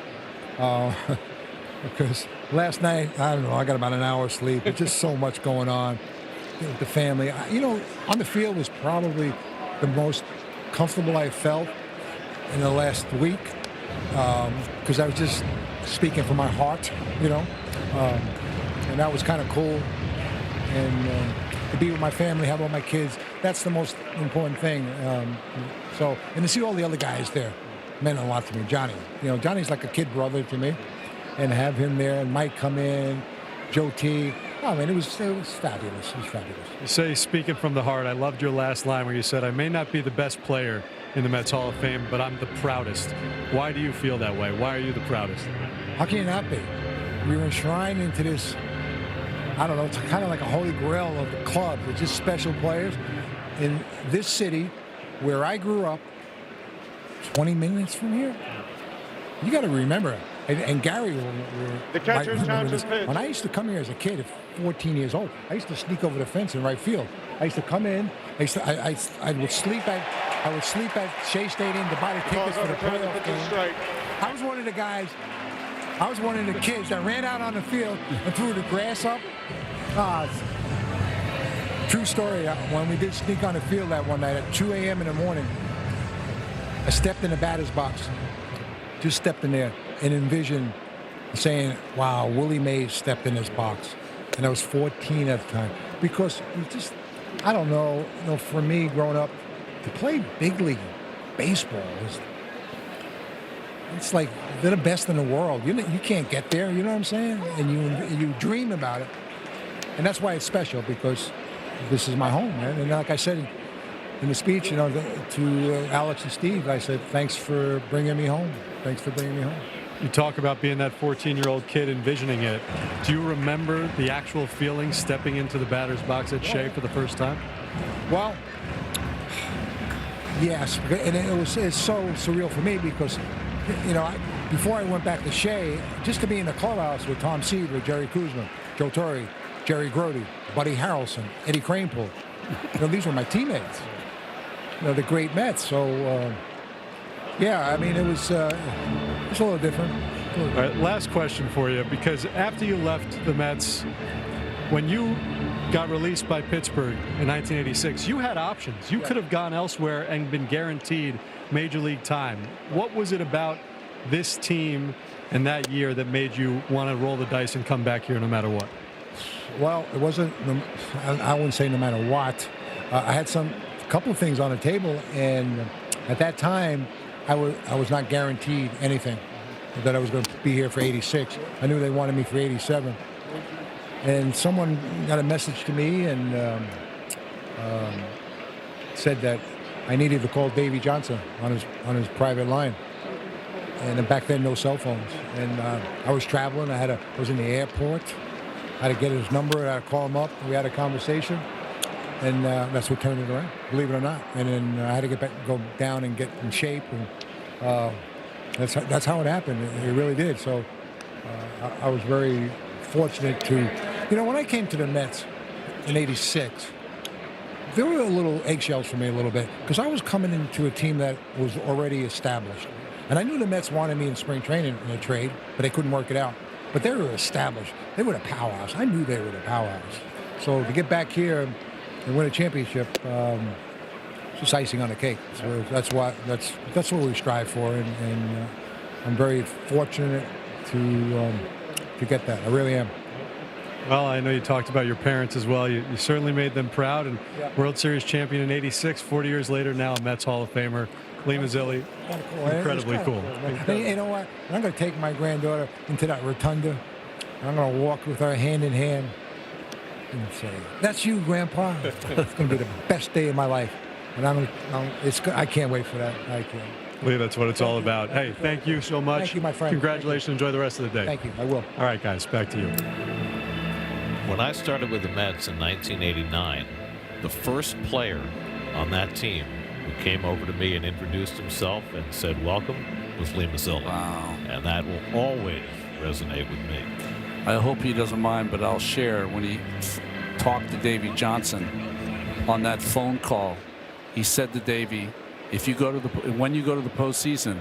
because last night, I don't know, I got about an hour of sleep. There's just so much going on with the family. On the field was probably the most comfortable I felt in the last week. Because I was just speaking from my heart, and that was kind of cool. And to be with my family, have all my kids, that's the most important thing. And to see all the other guys there meant a lot to me. Johnny, Johnny's like a kid brother to me, and have him there, and Mike come in, Joe T. Oh, man, it was fabulous. It was fabulous. You say, speaking from the heart, I loved your last line where you said, I may not be the best player in the Mets Hall of Fame, but I'm the proudest. Why do you feel that way? Why are you the proudest? How can you not be? You're enshrined into this, I don't know, it's kind of like a holy grail of the club. It's just special players. In this city, where I grew up, 20 minutes from here, you got to remember, and Gary the catcher's time to pitch. When I used to come here as a kid at 14 years old, I used to sneak over the fence in right field. I used to come in, I would sleep at Shea Stadium to buy the tickets for the playoff game. I was one of the guys, I was one of the kids that ran out on the field and threw the grass up. True story, when we did sneak on the field that one night at 2 a.m. in the morning, I stepped in the batter's box, just stepped in there and envisioned saying, wow, Willie Mays stepped in this box. And I was 14 at the time. Because it just, I don't know, for me growing up, to play big league baseball it's like they're the best in the world. You can't get there, you know what I'm saying? And you dream about it. And that's why it's special, because this is my home, man. And like I said in the speech, to Alex and Steve, I said, thanks for bringing me home. Thanks for bringing me home. You talk about being that 14-year-old kid envisioning it. Do you remember the actual feeling stepping into the batter's box at Shea for the first time? Well, yes. And it's so surreal for me because, before I went back to Shea, just to be in the clubhouse with Tom Seaver, Jerry Kuzma, Joe Torre, Jerry Grody, Buddy Harrelson, Eddie Kranepool, these were my teammates. The great Mets. So, yeah, I mean, it's a little different. All right, last question for you, because after you left the Mets, when you got released by Pittsburgh in 1986, you had options. You could have gone elsewhere and been guaranteed major league time. What was it about this team and that year that made you want to roll the dice and come back here no matter what? Well, it wasn't, I wouldn't say no matter what. I had a couple of things on the table, and at that time, I was not guaranteed anything, that I was going to be here for 86. I knew they wanted me for 87. And someone got a message to me and said that I needed to call Davey Johnson on his private line. And back then, no cell phones. And I was traveling. I was in the airport. I had to get his number. I had to call him up. We had a conversation. And that's what turned it around, believe it or not. And then I had to go down and get in shape. And that's how it happened. It really did. So I was very fortunate to, when I came to the Mets in '86, there were a little eggshells for me a little bit because I was coming into a team that was already established. And I knew the Mets wanted me in spring training in a trade, but they couldn't work it out. But they were established. They were the powerhouse. I knew they were the powerhouse. So to get back here and win a championship, just icing on the cake. So that's what we strive for, and I'm very fortunate to get that. I really am. Well, I know you talked about your parents as well. You certainly made them proud, and World Series champion in '86, 40 years later, now a Mets Hall of Famer. Lee Mazzilli, incredibly cool. You know what? I'm going to take my granddaughter into that rotunda. I'm going to walk with her hand in hand and say, "That's you, Grandpa." It's going to be the best day of my life, and I can't wait for that. I can't. Lee, that's what it's all about. Hey, thank you so much. Thank you, my friend. Congratulations. Enjoy the rest of the day. Thank you. I will. All right, guys, back to you. When I started with the Mets in 1989, the first player on that team who came over to me and introduced himself and said welcome was Lee Mazzilli. Wow. And that will always resonate with me. I hope he doesn't mind, but I'll share when he talked to Davey Johnson on that phone call. He said to Davey, when you go to the postseason,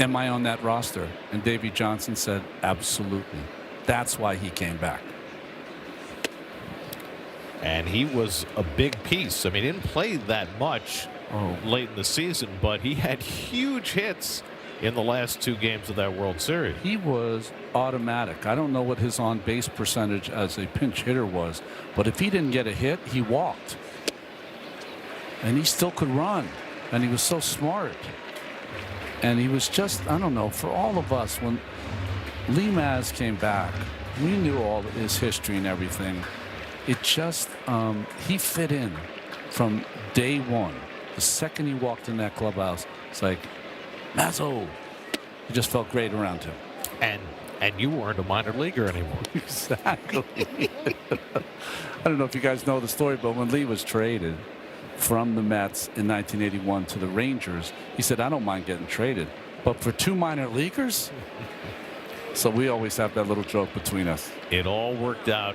am I on that roster? And Davey Johnson said, absolutely. That's why he came back. And he was a big piece. I mean, he didn't play that much late in the season, but he had huge hits in the last 2 games of that World Series. He was automatic. I don't know what his on-base percentage as a pinch hitter was, but if he didn't get a hit, he walked. And he still could run, and he was so smart. And he was just, I don't know, for all of us, when Lee Maz came back, we knew all his history and everything. It just, he fit in from day one. The second he walked in that clubhouse, it's like, Mazzo. He just felt great around him. And you weren't a minor leaguer anymore. Exactly. I don't know if you guys know the story, but when Lee was traded from the Mets in 1981 to the Rangers, he said, I don't mind getting traded, but for 2 minor leaguers? So we always have that little joke between us. It all worked out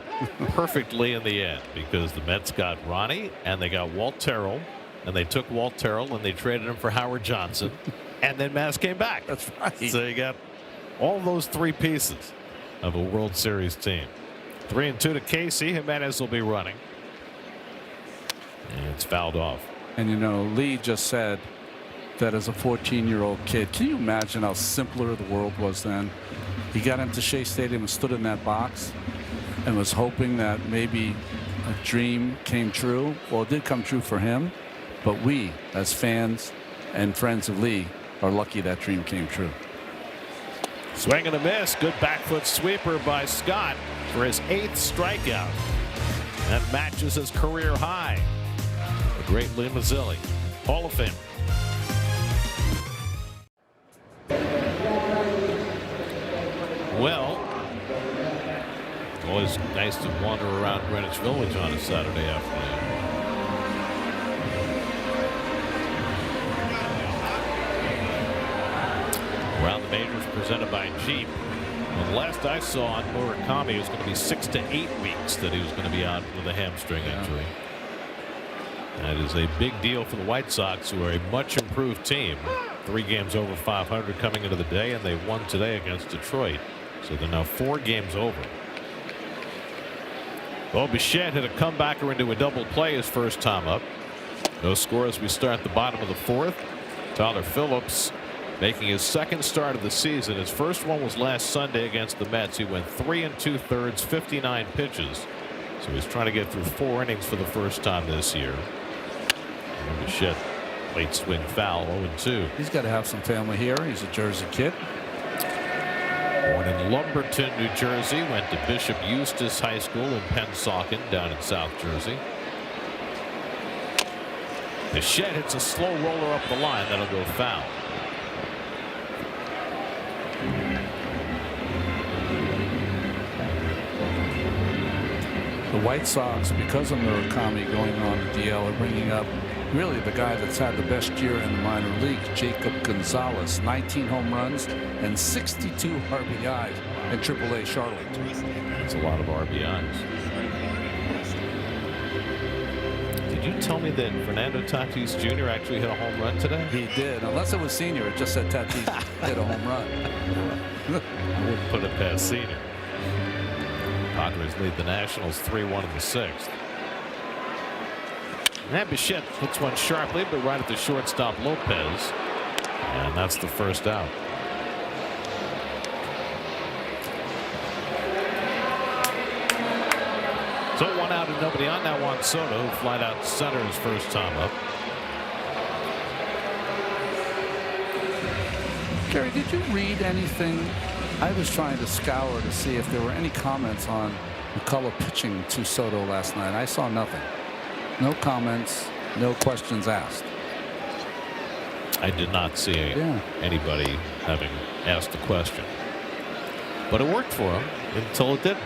perfectly in the end because the Mets got Ronnie and they got Walt Terrell, and they took Walt Terrell and they traded him for Howard Johnson, and then Maz came back. That's right. So you got all those 3 pieces of a World Series team. 3-2 to Casey. Jimenez will be running. And it's fouled off. And you know, Lee just said that as a 14-year-old kid, can you imagine how simpler the world was then? He got into Shea Stadium and stood in that box and was hoping that maybe a dream came true. Well, it did come true for him, but we, as fans and friends of Lee, are lucky that dream came true. Swing and a miss. Good back foot sweeper by Scott for his 8th strikeout. That matches his career high. The great Lee Mazzilli, Hall of Fame. Well, it's always nice to wander around Greenwich Village on a Saturday afternoon. Around the majors presented by Jeep. Well, the last I saw on Murakami, it was going to be 6 to 8 weeks that he was going to be out with a hamstring injury. That is a big deal for the White Sox, who are a much improved team. 3 games over 500 coming into the day, and they won today against Detroit. So they're now 4 games over. Well, Bichette hit a comebacker into a double play his first time up. No score as we start the bottom of the 4th. Tyler Phillips making his 2nd start of the season. His first one was last Sunday against the Mets. He went 3 2/3, 59 pitches. So he's trying to get through 4 innings for the first time this year. And Bichette, late swing foul, 0-2. He's got to have some family here. He's a Jersey kid. Born in Lumberton, New Jersey, went to Bishop Eustace High School in Pennsauken down in South Jersey. Bichette hits a slow roller up the line. That'll go foul. The White Sox, because of Murakami going on the DL, are bringing up really the guy that's had the best year in the minor leagues, Jacob Gonzalez, 19 home runs and 62 RBIs in AAA Charlotte. That's a lot of RBIs. Did you tell me that Fernando Tatis Jr. actually hit a home run today? He did. Unless it was senior, it just said Tatis hit a home run. I wouldn't put it past senior. Padres lead the Nationals 3-1 in the 6th. And Bichette hits one sharply, but right at the shortstop Lopez. And that's the first out. So 1 out and nobody on. Now Juan Soto, who flied out center his first time up. Gary, did you read anything? I was trying to scour to see if there were any comments on McCullough pitching to Soto last night. I saw nothing. No comments, no questions asked. I did not see anybody having asked the question. But it worked for him until it didn't.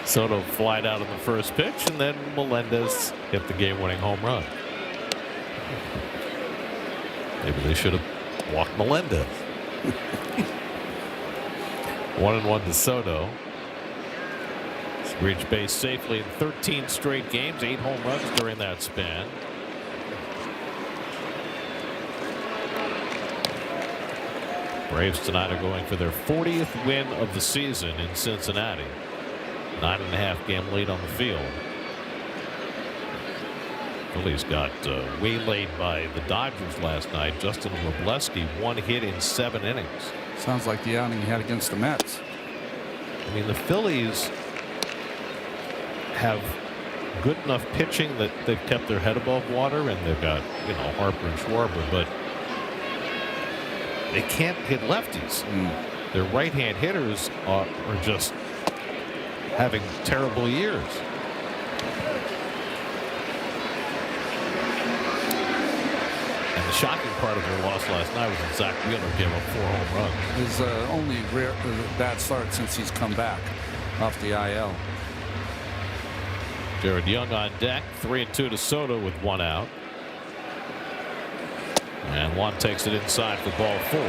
Soto flied out on the first pitch, and then Melendez hit the game-winning home run. Maybe they should have walked Melendez. 1-1 to Soto. He's reached base safely in 13 straight games, 8 home runs during that span. Braves tonight are going for their 40th win of the season in Cincinnati. 9.5 game lead on the field. Phillies got waylaid by the Dodgers last night. Justin Wroblewski, 1 hit in 7 innings. Sounds like the outing he had against the Mets. I mean, the Phillies have good enough pitching that they've kept their head above water, and they've got, you know, Harper and Schwarber, but they can't hit lefties. Their right-hand hitters are just having terrible years. And the shocking part of their loss last night was that Zach Wheeler gave up 4 home runs. His only bad start since he's come back off the IL. Jared Young on deck. 3-2 to Soto with 1 out. And Juan takes it inside for ball 4.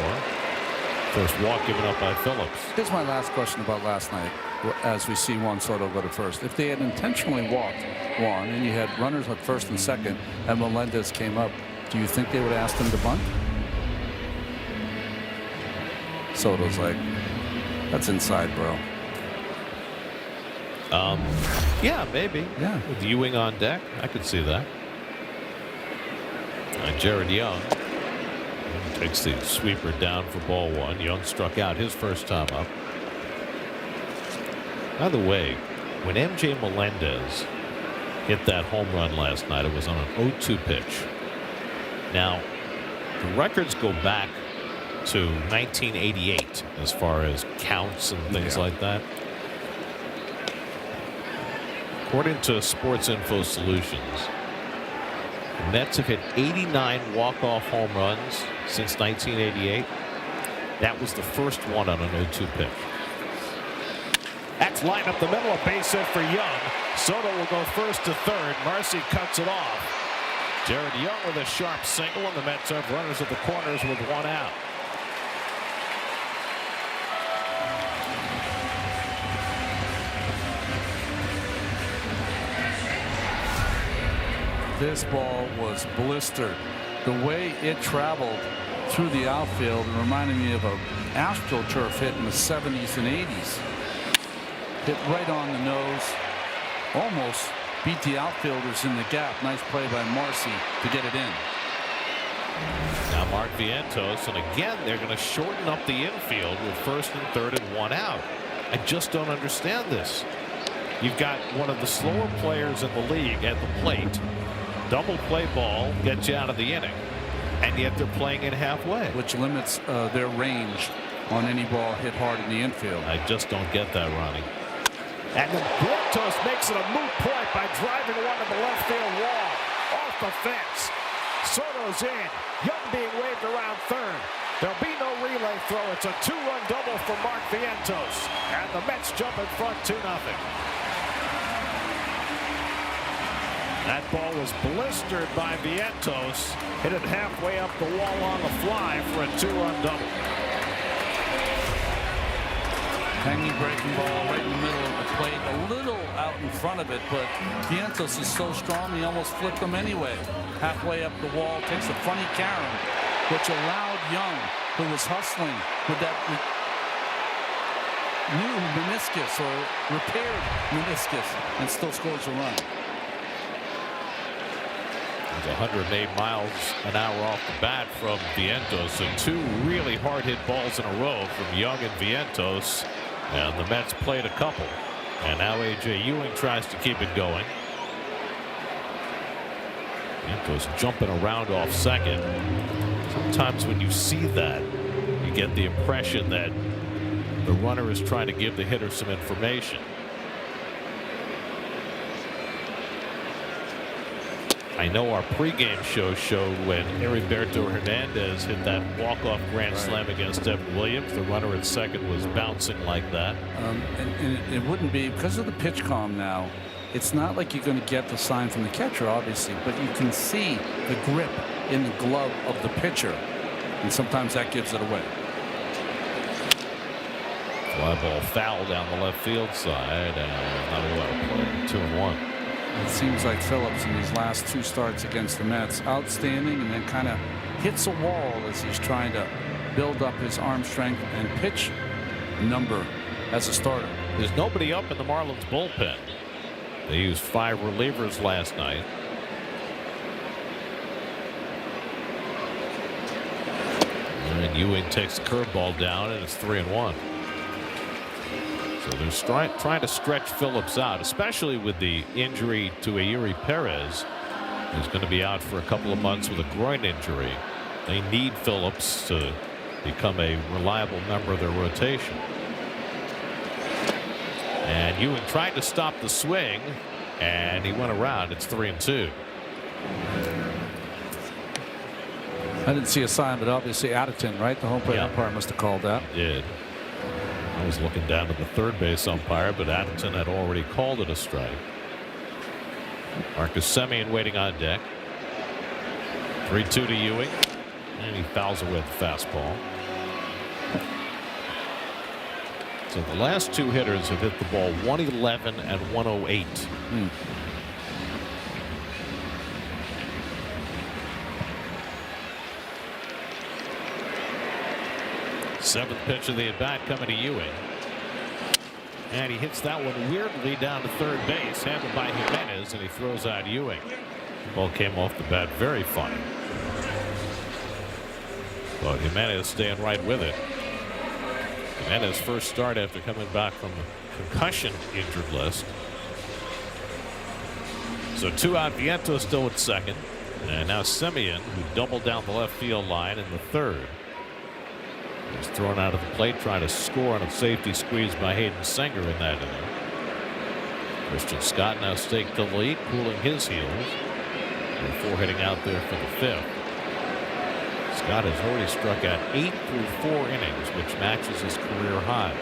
First walk given up by Phillips. Here's my last question about last night. As we see Juan Soto go to first, if they had intentionally walked Juan and you had runners at first and second, and Melendez came up, do you think they would ask him to bunt? Soto's like, that's inside, bro. Yeah, maybe. Yeah. With Ewing on deck, I could see that. Jared Young takes the sweeper down for ball 1. Young struck out his first time up. By the way, when MJ Melendez hit that home run last night, it was on an 0-2 pitch. Now, the records go back to 1988 as far as counts and things like that. According to Sports Info Solutions, the Mets have hit 89 walk-off home runs since 1988. That was the first one on an 0-2 pitch. That's lined up the middle, a base hit for Young. Soto will go first to third. Marcy cuts it off. Jared Young with a sharp single, and the Mets have runners at the corners with 1 out. This ball was blistered. The way it traveled through the outfield reminded me of a AstroTurf hit in the 70s and 80s. Hit right on the nose. Almost beat the outfielders in the gap. Nice play by Marcy to get it in. Now Mark Vientos, and again they're going to shorten up the infield with first and third and 1 out. I just don't understand this. You've got one of the slower players in the league at the plate. Double play ball gets you out of the inning, and yet they're playing it halfway, which limits their range on any ball hit hard in the infield. I just don't get that, Ronnie. And then Vientos makes it a moot point by driving one to the left field wall. Off the fence. Soto's in. Young being waved around third. There'll be no relay throw. It's a 2-run double for Mark Vientos. And the Mets jump in front 2-0. That ball was blistered by Vientos. Hit it halfway up the wall on the fly for a 2-run double. Hanging breaking ball right in the middle of the plate, a little out in front of it, but Vientos is so strong he almost flipped him anyway. Halfway up the wall, takes a funny Karen, which allowed Young, who was hustling with that new meniscus or repaired meniscus, and still scores a run. 108 miles an hour off the bat from Vientos, and two really hard hit balls in a row from Young and Vientos, and the Mets played a couple, and now A.J. Ewing tries to keep it going. Vientos jumping around off second. Sometimes when you see that, you get the impression that the runner is trying to give the hitter some information. I know our pregame show showed when Heriberto Hernandez hit that walk-off grand slam against Evan Williams, the runner at second was bouncing like that. And it wouldn't be because of the pitch calm now. It's not like you're going to get the sign from the catcher, obviously, but you can see the grip in the glove of the pitcher, and sometimes that gives it away. Fly ball foul down the left field side, and not a lot of play. 2-1. It seems like Phillips in these last two starts against the Mets, outstanding, and then kind of hits a wall as he's trying to build up his arm strength and pitch number as a starter. There's nobody up in the Marlins bullpen. They used 5 relievers last night. And Ewing takes the curveball down, and it's 3-1. So they're trying to stretch Phillips out, especially with the injury to Ayuri Perez, who's going to be out for a couple of months with a groin injury. They need Phillips to become a reliable member of their rotation. And Ewing tried to stop the swing, and he went around. It's 3-2. I didn't see a sign, but obviously Addington, right? The home plate umpire must have called that. Did. I was looking down to the third base umpire, but Addington had already called it a strike. Marcus Semien waiting on deck. 3-2 to Ewing, and he fouls away the fastball. So the last two hitters have hit the ball 111 and 108. Seventh pitch of the at bat coming to Ewing, and he hits that one weirdly down to third base, handled by Jimenez, and he throws out Ewing. Ball came off the bat very funny, but Jimenez staying right with it. Jimenez first start after coming back from the concussion injured list. So 2 out. Vientos still at second, and now Semien, who doubled down the left field line in the third. He's thrown out of the plate, trying to score on a safety squeeze by Hayden Singer in that inning. Christian Scott now staked the lead, cooling his heels before heading out there for the fifth. Scott has already struck out 8 through 4 innings, which matches his career high.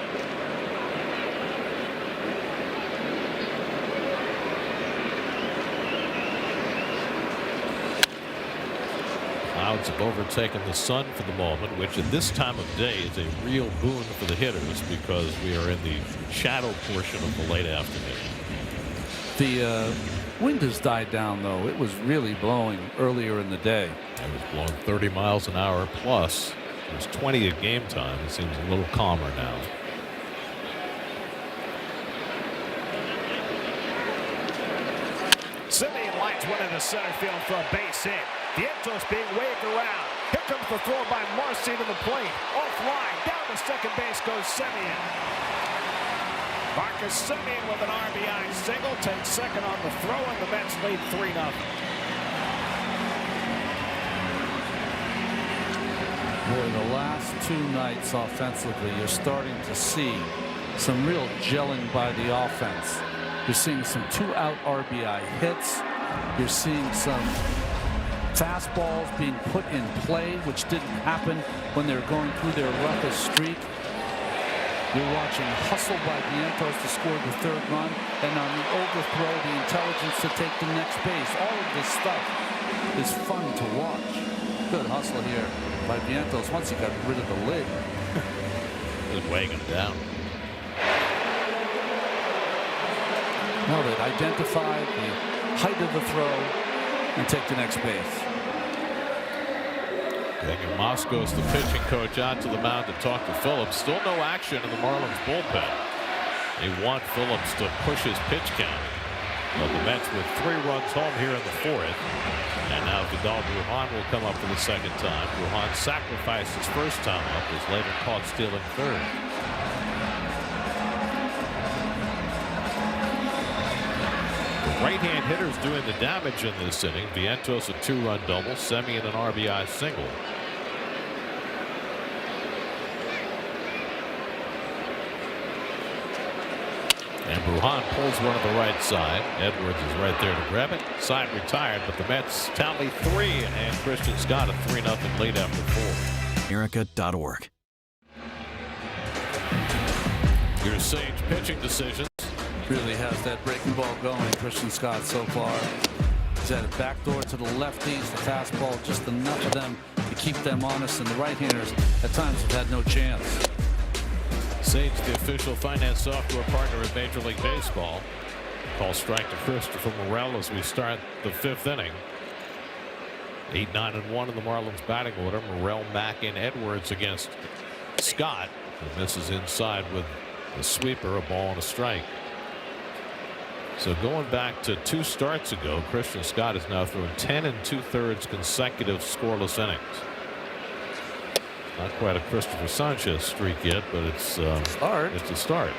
Clouds have overtaken the sun for the moment, which at this time of day is a real boon for the hitters because we are in the shadow portion of the late afternoon. The wind has died down, though. It was really blowing earlier in the day. It was blowing 30 miles an hour plus. It was 20 at game time. It seems a little calmer now. Semien lines one into center field for a base hit. Vientos being waved around. Here comes the throw by Marcy to the plate. Offline, down to second base goes Semien. Marcus Semien with an RBI single, takes second on the throw, and the Mets lead 3-0. Boy, the last 2 nights offensively, you're starting to see some real gelling by the offense. You're seeing some 2-out RBI hits. You're seeing some fastballs being put in play, which didn't happen when they were going through their roughest streak. You're watching hustle by Vientos to score the third run, and on the overthrow, the intelligence to take the next base. All of this stuff is fun to watch. Good hustle here by Vientos once he got rid of the lid. Just weighing him down. Now they've identified the height of the throw and take the next base. Taking Moscos, the pitching coach, out to the mound to talk to Phillips. Still no action in the Marlins bullpen. They want Phillips to push his pitch count. Well, the Mets with 3 runs home here in the 4th. And now Vidal Brujan will come up for the second time. Brujan sacrificed his first time up, was later caught stealing third. The right-hand hitter's doing the damage in this inning. Vientos a 2-run double, Semien an RBI single. And Brujan pulls one to the right side. Edwards is right there to grab it. Side retired, but the Mets tally 3, and Christian Scott a 3-0 lead after 4. Erica.org. Your Sage pitching decisions. Really has that breaking ball going, Christian Scott, so far. He's had a backdoor to the lefties, the fastball, just enough of them to keep them honest, and the right-handers at times have had no chance. Sage, the official finance software partner of Major League Baseball. Call strike to Christopher Morel as we start the 5th inning. 8-9-1 in the Marlins batting order. Morel, Mack, and Edwards against Scott, who misses inside with a sweeper, a ball, and a strike. So going back to 2 starts ago, Christian Scott is now throwing 10 2/3 consecutive scoreless innings. Not quite a Christopher Sanchez streak yet, but it's a start.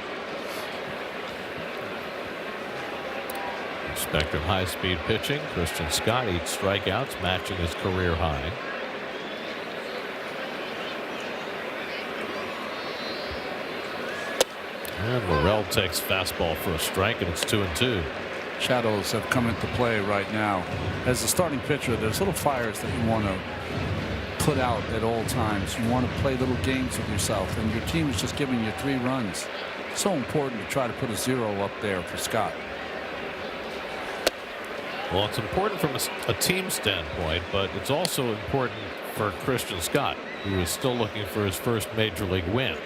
Spectrum high-speed pitching. Christian Scott 8 strikeouts, matching his career high. And Morel takes fastball for a strike, and it's 2-2. Shadows have come into play right now. As a starting pitcher, there's little fires that you want to put out at all times. You want to play little games with yourself, and your team is just giving you 3 runs. So important to try to put a 0 up there for Scott. Well, it's important from a team standpoint, but it's also important for Christian Scott, who is still looking for his first major league win.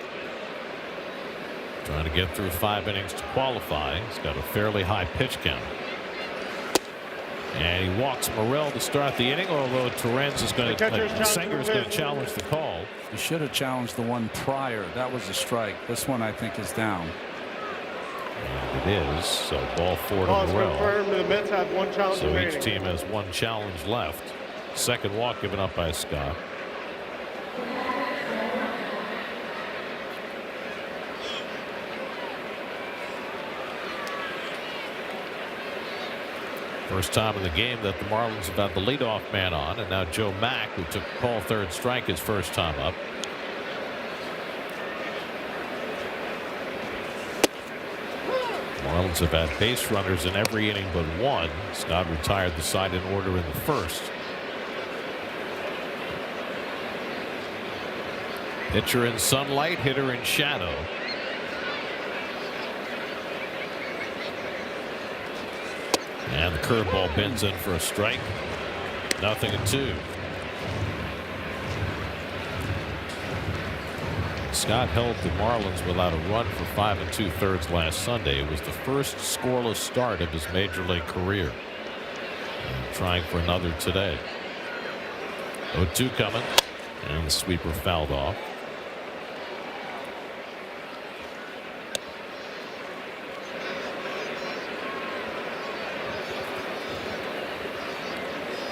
Trying to get through 5 innings to qualify. He's got a fairly high pitch count. And he walks Morel to start the inning, although Torrens is going to, Singer is going to challenge the call. He should have challenged the one prior. That was a strike. This one, I think, is down. And it is. So ball 4 to Morel. The Mets have 1 challenge So remaining. each team has 1 challenge left. Second walk given up by Scott. First time in the game that the Marlins have had the leadoff man on, and now Joe Mack, who took call 3rd strike his first time up. Marlins have had base runners in every inning but 1. Scott retired the side in order in the 1st. Pitcher in sunlight, hitter in shadow. And the curveball bends in for a strike. 0-2. Scott held the Marlins without a run for 5 2/3 last Sunday. It was the first scoreless start of his major league career. And trying for another today. 0-2 coming, and the sweeper fouled off.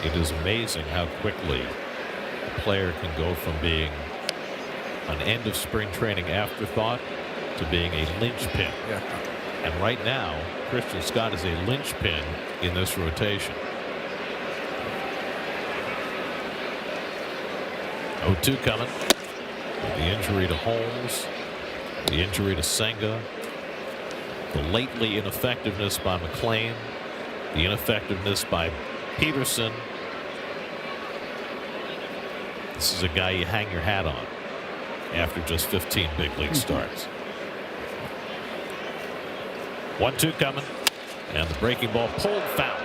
It is amazing how quickly a player can go from being an end of spring training afterthought to being a linchpin. Yeah. And right now, Christian Scott is a linchpin in this rotation. 0-2 coming. The injury to Holmes, the injury to Senga, the lately ineffectiveness by McClain, the ineffectiveness by Peterson. This is a guy you hang your hat on after just 15 big league starts. 1-2 coming, and the breaking ball pulled foul.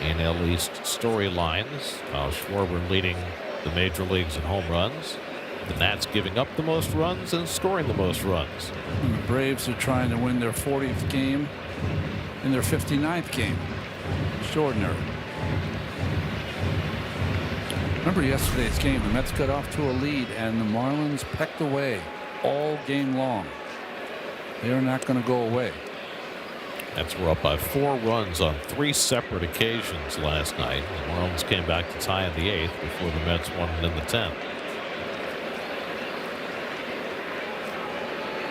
In NL East storylines, Kyle Schwarber leading the major leagues in home runs. The Nats giving up the most runs and scoring the most runs. And the Braves are trying to win their 40th game in their 59th game. Extraordinary. Remember yesterday's game, the Mets got off to a lead and the Marlins pecked away all game long. They're not going to go away. Mets were up by 4 runs on 3 separate occasions last night. The Marlins came back to tie in the 8th before the Mets won it in the 10th.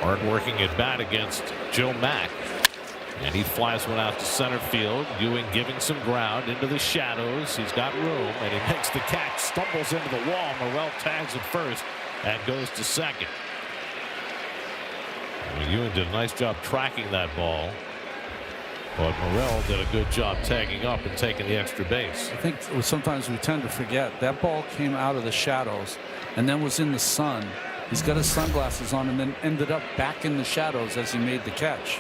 Hard working at bat against Joe Mack. And he flies one out to center field. Ewing giving some ground into the shadows. He's got room and he makes the catch, stumbles into the wall. Morel tags at first and goes to second. Ewing did a nice job tracking that ball. But Morel did a good job tagging up and taking the extra base. I think sometimes we tend to forget that ball came out of the shadows and then was in the sun. He's got his sunglasses on and then ended up back in the shadows as he made the catch.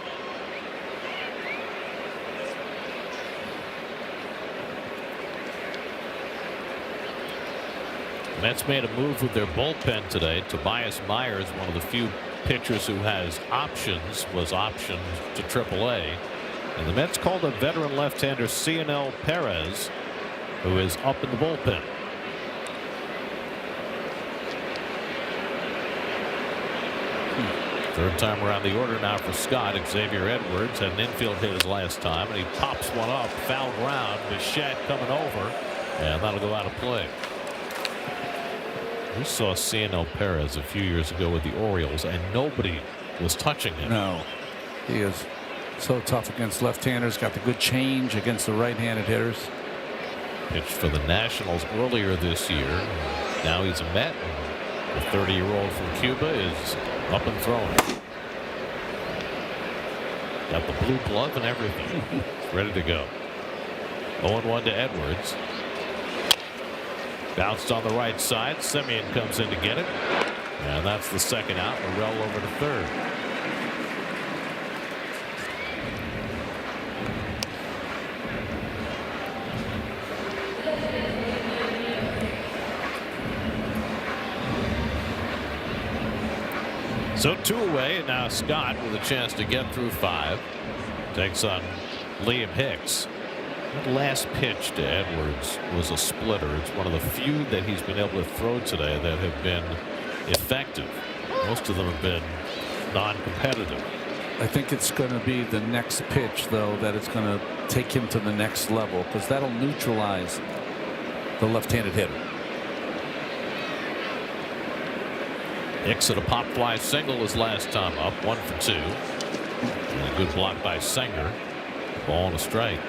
The Mets made a move with their bullpen today. Tobias Myers, one of the few pitchers who has options, was optioned to AAA. And the Mets called a veteran left-hander, Cionel Perez, who is up in the bullpen. Third time around the order now for Scott. Xavier Edwards had an infield hit his last time, and he pops one up, foul ground. Bichette coming over, and that'll go out of play. We saw Cionel Perez a few years ago with the Orioles, and nobody was touching him. No, he is so tough against left-handers. Got the good change against the right-handed hitters. Pitched for the Nationals earlier this year. Now he's a Met. The 30-year-old from Cuba is up and throwing. Got the blue glove and everything. Ready to go. 0-1 to Edwards. Bounced on the right side. Semien comes in to get it. And that's the second out. Morel over to third. So 2 away, and now Scott with a chance to get through 5. Takes on Liam Hicks. That last pitch to Edwards was a splitter. It's one of the few that he's been able to throw today that have been effective. Most of them have been non-competitive. I think it's going to be the next pitch, though, that it's going to take him to the next level, because that'll neutralize the left-handed hitter. Hicks at a pop fly single his last time up, 1 for 2. And a good block by Singer. Ball and a strike.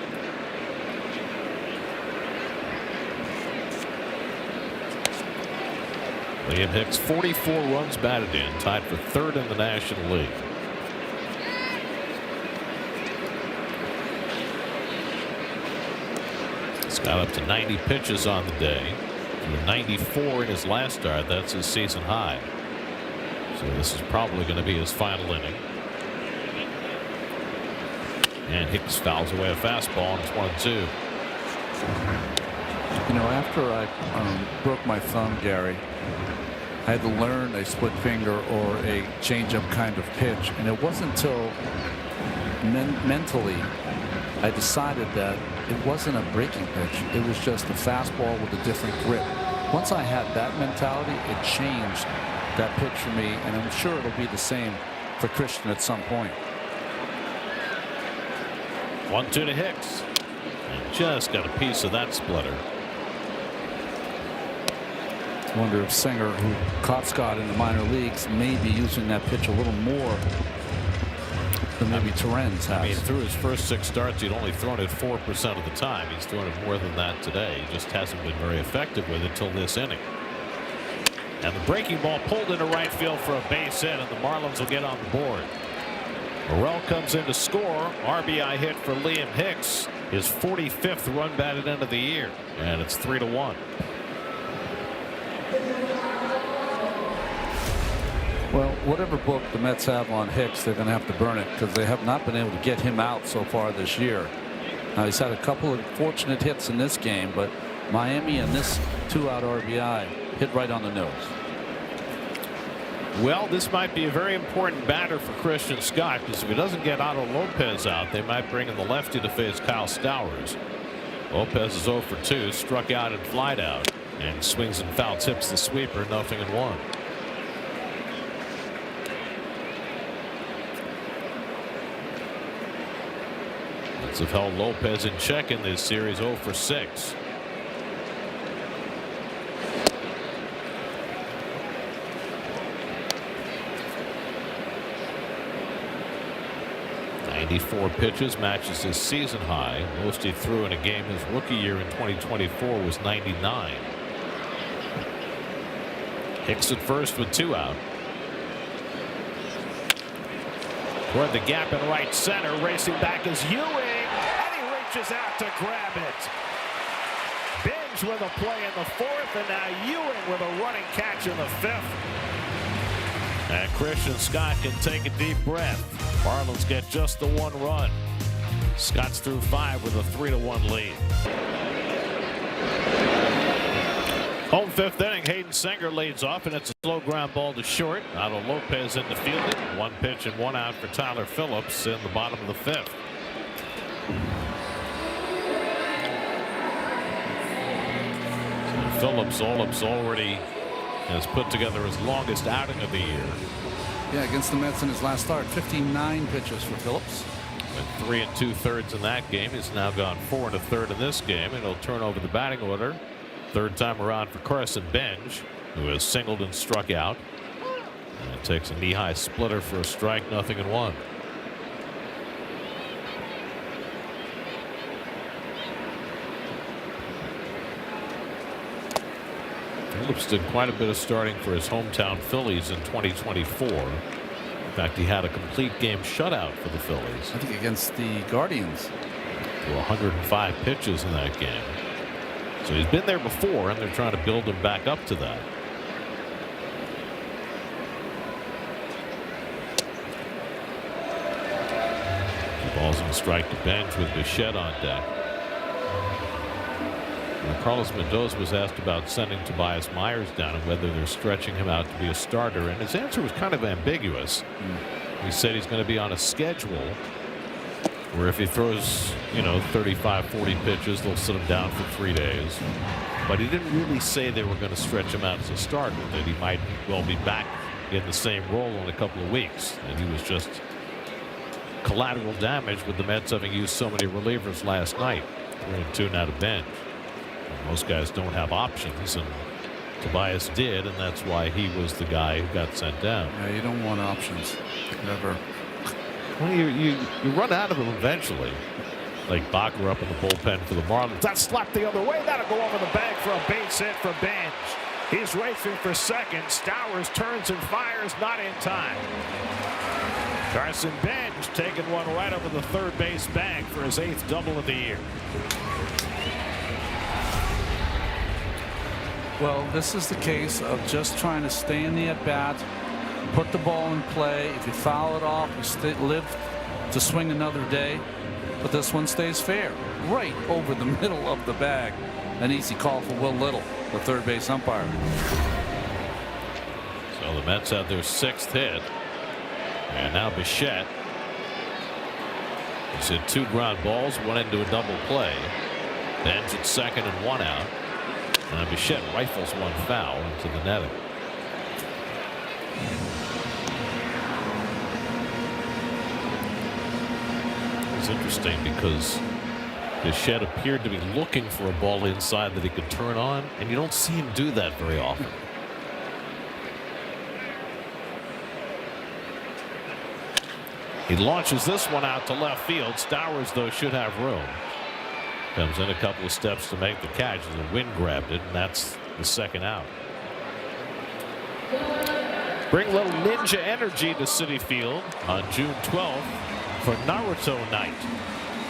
Liam Hicks, 44 runs batted in, tied for 3rd in the National League. He's got up to 90 pitches on the day. 94 in his last start. That's his season high. So this is probably going to be his final inning. And Hicks fouls away a fastball, and it's 1-2. You know, after I broke my thumb, Gary, I had to learn a split finger or a changeup kind of pitch, and it wasn't until mentally I decided that it wasn't a breaking pitch. It was just a fastball with a different grip. Once I had that mentality, it changed that pitch for me, and I'm sure it'll be the same for Christian at some point. 1-2 to Hicks. And just got a piece of that splitter. I wonder if Singer, who caught Scott in the minor leagues, may be using that pitch a little more than maybe Torrens has. I mean, through his first 6 starts, he'd only thrown it 4% of the time. He's thrown it more than that today. He just hasn't been very effective with it till this inning. And the breaking ball pulled into right field for a base hit, and the Marlins will get on the board. Morel comes in to score. RBI hit for Liam Hicks, his 45th run batted in of the year, and it's 3-1. Well, whatever book the Mets have on Hicks, they're going to have to burn it, because they have not been able to get him out so far this year. Now, he's had a couple of fortunate hits in this game, but Miami and this 2-out RBI hit right on the nose. Well, this might be a very important batter for Christian Scott, because if he doesn't get Otto Lopez out, they might bring in the lefty to face Kyle Stowers. Lopez is 0 for 2, struck out and flied out, and swings and foul tips the sweeper, 0-1. Mets have held Lopez in check in this series, 0 for 6. Four pitches, matches his season high. Most he threw in a game his rookie year in 2024 was 99. Hicks at first with 2 out. Toward the gap in right center, racing back is Ewing, and he reaches out to grab it. Binge with a play in the 4th, and now Ewing with a running catch in the 5th. And Christian Scott can take a deep breath. Marlins get just the 1 run. Scott's through 5 with a 3-1 lead. Home 5th inning, Hayden Singer leads off, and it's a slow ground ball to short. Otto Lopez in the field. 1 pitch and 1 out for Tyler Phillips in the bottom of the 5th. So Phillips already has put together his longest outing of the year. Yeah, against the Mets in his last start, 59 pitches for Phillips. And 3 2/3 in that game. He's now gone 4 1/3 in this game, and he'll turn over the batting order. 3rd time around for Carson Benj, who has singled and struck out. And it takes a knee-high splitter for a strike, 0-1. Phillips did quite a bit of starting for his hometown Phillies in 2024. In fact, he had a complete game shutout for the Phillies. I think against the Guardians. To 105 pitches in that game. So he's been there before, and they're trying to build him back up to that. The ball's in strike to Bench with Bichette on deck. Carlos Mendoza was asked about sending Tobias Myers down and whether they're stretching him out to be a starter, and his answer was kind of ambiguous. He said he's going to be on a schedule where if he throws 35 40 pitches, they'll sit him down for 3 days, but he didn't really say they were going to stretch him out as a starter, that he might well be back in the same role in a couple of weeks, and he was just collateral damage with the Mets having used so many relievers last night. 3-2 now to Bench. Most guys don't have options, and Tobias did, and that's why he was the guy who got sent down. Yeah, you don't want options. Never. Well, you run out of them eventually. Like Bacher up in the bullpen for the Marlins. That's slapped the other way. That'll go over the bag for a base hit for Bench. He's racing for second. Stowers turns and fires, not in time. Carson Bench taking one right over the third base bag for his 8th double of the year. Well, this is the case of just trying to stay in the at-bat, put the ball in play. If you foul it off, you live to swing another day. But this one stays fair, right over the middle of the bag. An easy call for Will Little, the third base umpire. So the Mets have their 6th hit. And now Bichette. He's hit 2 ground balls, 1 into a double play. Bench at second and 1 out. And Bichette rifles 1 foul into the netting. It's interesting because Bichette appeared to be looking for a ball inside that he could turn on, and you don't see him do that very often. He launches this one out to left field. Stowers, though, should have room. Comes in a couple of steps to make the catch. The wind grabbed it, and that's the 2nd out. Bring a little ninja energy to Citi Field on June 12th for Naruto Night.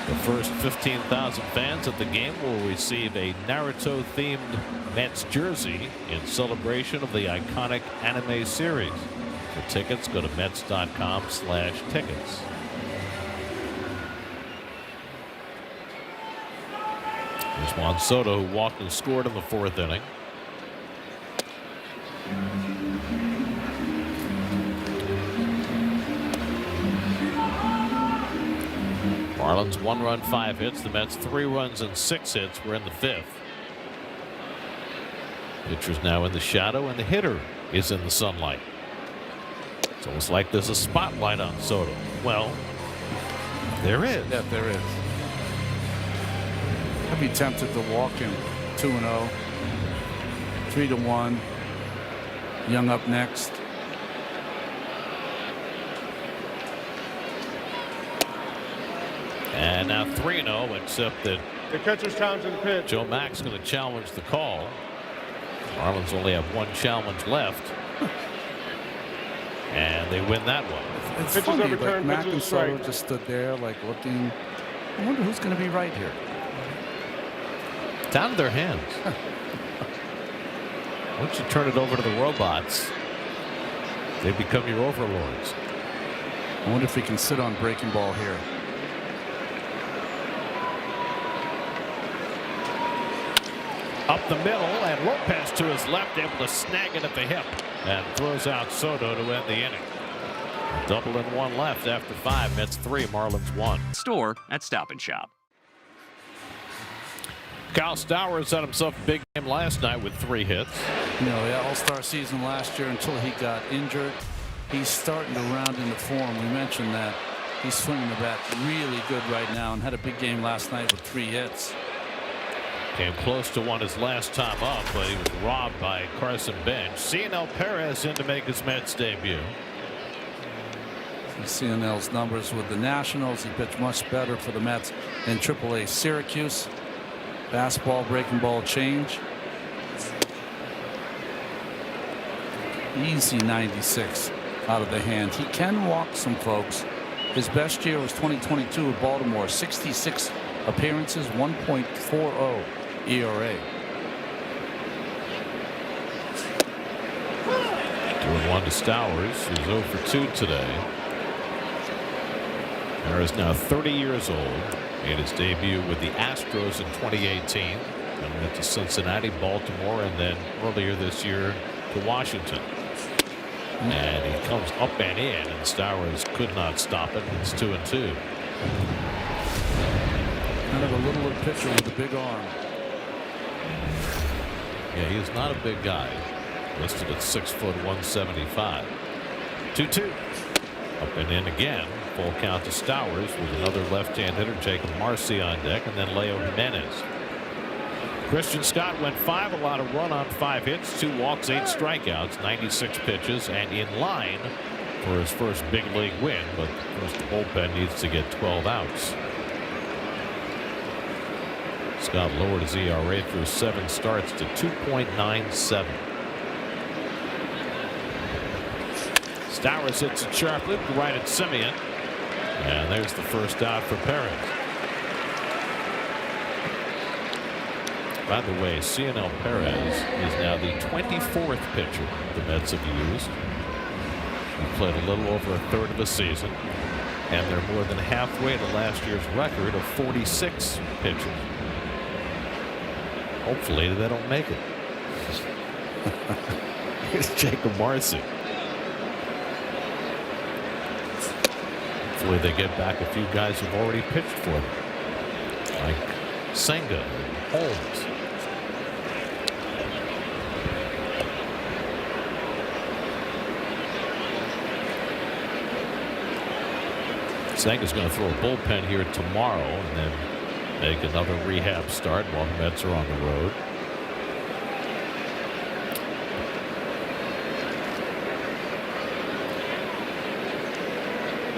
The first 15,000 fans at the game will receive a Naruto-themed Mets jersey in celebration of the iconic anime series. For tickets, go to Mets.com/tickets. There's Juan Soto, who walked and scored in the 4th inning. Marlins 1 run, 5 hits. The Mets 3 runs and 6 hits. We're in the 5th. Pitcher's now in the shadow, and the hitter is in the sunlight. It's almost like there's a spotlight on Soto. Well, there is. Yeah, there is. be tempted to walk him. 2-0. 3-1. Young up next. And now 3-0, except that The catcher's Townsend pitch. Joe Mack's going to challenge the call. Marlins only have one challenge left. And they win that one. It's Pitches funny, overturned, but Mack pitches and strike. Soto just stood there like looking. I wonder who's going to be right here. It's out of their hands. Once you turn it over to the robots, they become your overlords. I wonder if he can sit on breaking ball here. Up the middle, and Lopez to his left, able to snag it at the hip, and throws out Soto to end the inning. Double and one left after 5. Mets 3, Marlins 1. Store at Stop and Shop. Kyle Stowers had himself a big game last night with 3 hits. You know, yeah, all-star season last year until he got injured. He's starting to round into form. We mentioned that. He's swinging the bat really good right now and had a big game last night with 3 hits. Came close to one his last time up, but he was robbed by Carson Bench. CNL Perez in to make his Mets debut. CNL's numbers with the Nationals. He pitched much better for the Mets in AAA Syracuse. Fastball, breaking ball change. Easy 96 out of the hand. He can walk some folks. His best year was 2022 with Baltimore. 66 appearances, 1.40 ERA. 2-1 to Stowers, who's 0 for 2 today. Perez now 30 years old. Made his debut with the Astros in 2018. And went to Cincinnati, Baltimore, and then earlier this year to Washington. And he comes up and in, and Stowers could not stop it. It's 2-2. Kind of a little pitcher with a big arm. Yeah, he is not a big guy. Listed at 6 foot 175. 2-2. Up and in again. Full count to Stowers with another left-hand hitter, Jacob Marcy on deck, and then Leo Jimenez. Christian Scott went 5, allowed a run on 5 hits, 2 walks, 8 strikeouts, 96 pitches, and in line for his first big league win. But first, the bullpen needs to get 12 outs. Scott lowered his ERA through 7 starts to 2.97. Stowers hits it sharply right at Simeon. And there's the first out for Perez. By the way, CNL Perez is now the 24th pitcher the Mets have used. He played a little over a third of a season, and they're more than halfway to last year's record of 46 pitchers. Hopefully they don't make it. Here's Jacob Marcy. Hopefully they get back a few guys who've already pitched for them, like Senga and Holmes. Senga's going to throw a bullpen here tomorrow and then make another rehab start while the Mets are on the road.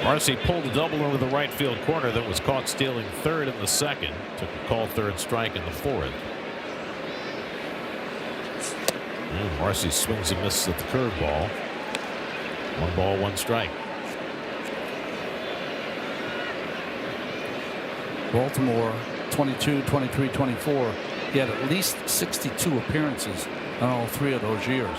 Marcy pulled a double over the right field corner that was caught stealing third in the second. Took a call third strike in the fourth. And Marcy swings and misses at the curveball. 1 ball, 1 strike. Baltimore 22, 23, 24. He had at least 62 appearances on all 3 of those years.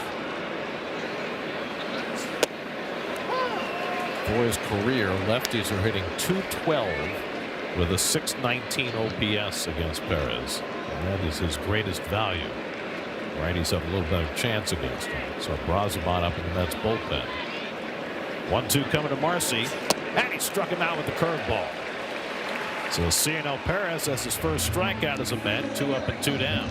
For his career, lefties are hitting .212 with a .619 OPS against Perez. And that is his greatest value. Righties have a little better chance against him. So Braziman up in the Mets bullpen. 1-2 coming to Marcy. And he struck him out with the curveball. So CNL Perez has his first strikeout as a Met. 2 up and 2 down.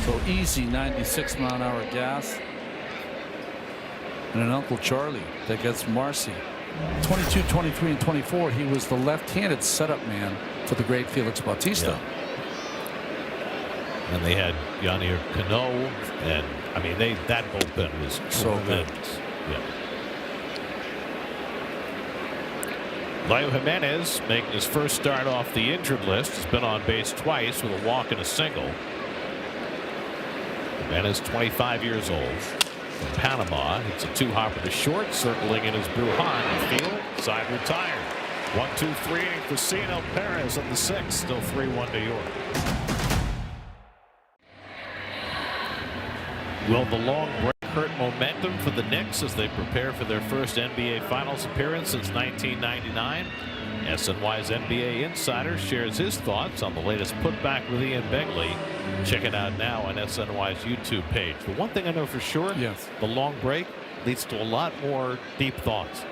So easy 96-mile-an-hour gas. And an Uncle Charlie that gets Marcy 22, 23, and 24, he was the left-handed setup man for the great Felix Bautista. Yeah. And they had Yanier Cano, and I mean that bullpen was so good. Yeah. Leo Jimenez making his first start off the injured list. Has been on base twice with a walk and a single. Jimenez, 25 years old, from Panama. It's a 2-hopper to short, circling in his Brujan field. Side retired. 1-2-3 inning for Cianel Perez on the 6th. Still 3-1 New York. Will the long break hurt momentum for the Knicks as they prepare for their first NBA Finals appearance since 1999? SNY's NBA insider shares his thoughts on the latest putback with Ian Begley. Check it out now on SNY's YouTube page. The one thing I know for sure, yes, the long break leads to a lot more deep thoughts.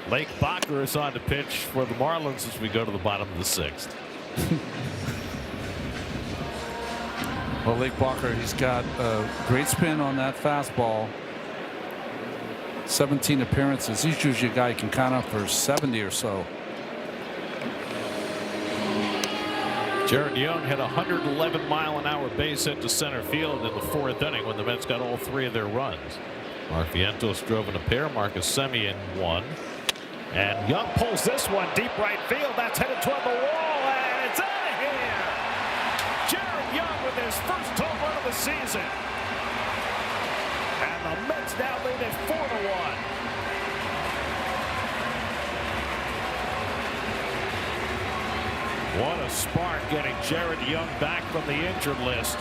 Lake Bacher is on to pitch for the Marlins as we go to the bottom of the 6th. Well, Lake Bacher, he's got a great spin on that fastball. 17 appearances. He's usually a guy you can count up for 70 or so. Jared Young had a 111-mile-an-hour base hit to center field in the 4th inning when the Mets got all 3 of their runs. Mark Vientos drove in a pair. Marcus Semien won. And Young pulls this one deep right field. That's headed toward the wall, and it's out of here. Jared Young with his first home run of the season. And the Mets now lead at 4-1. What a spark getting Jared Young back from the injured list.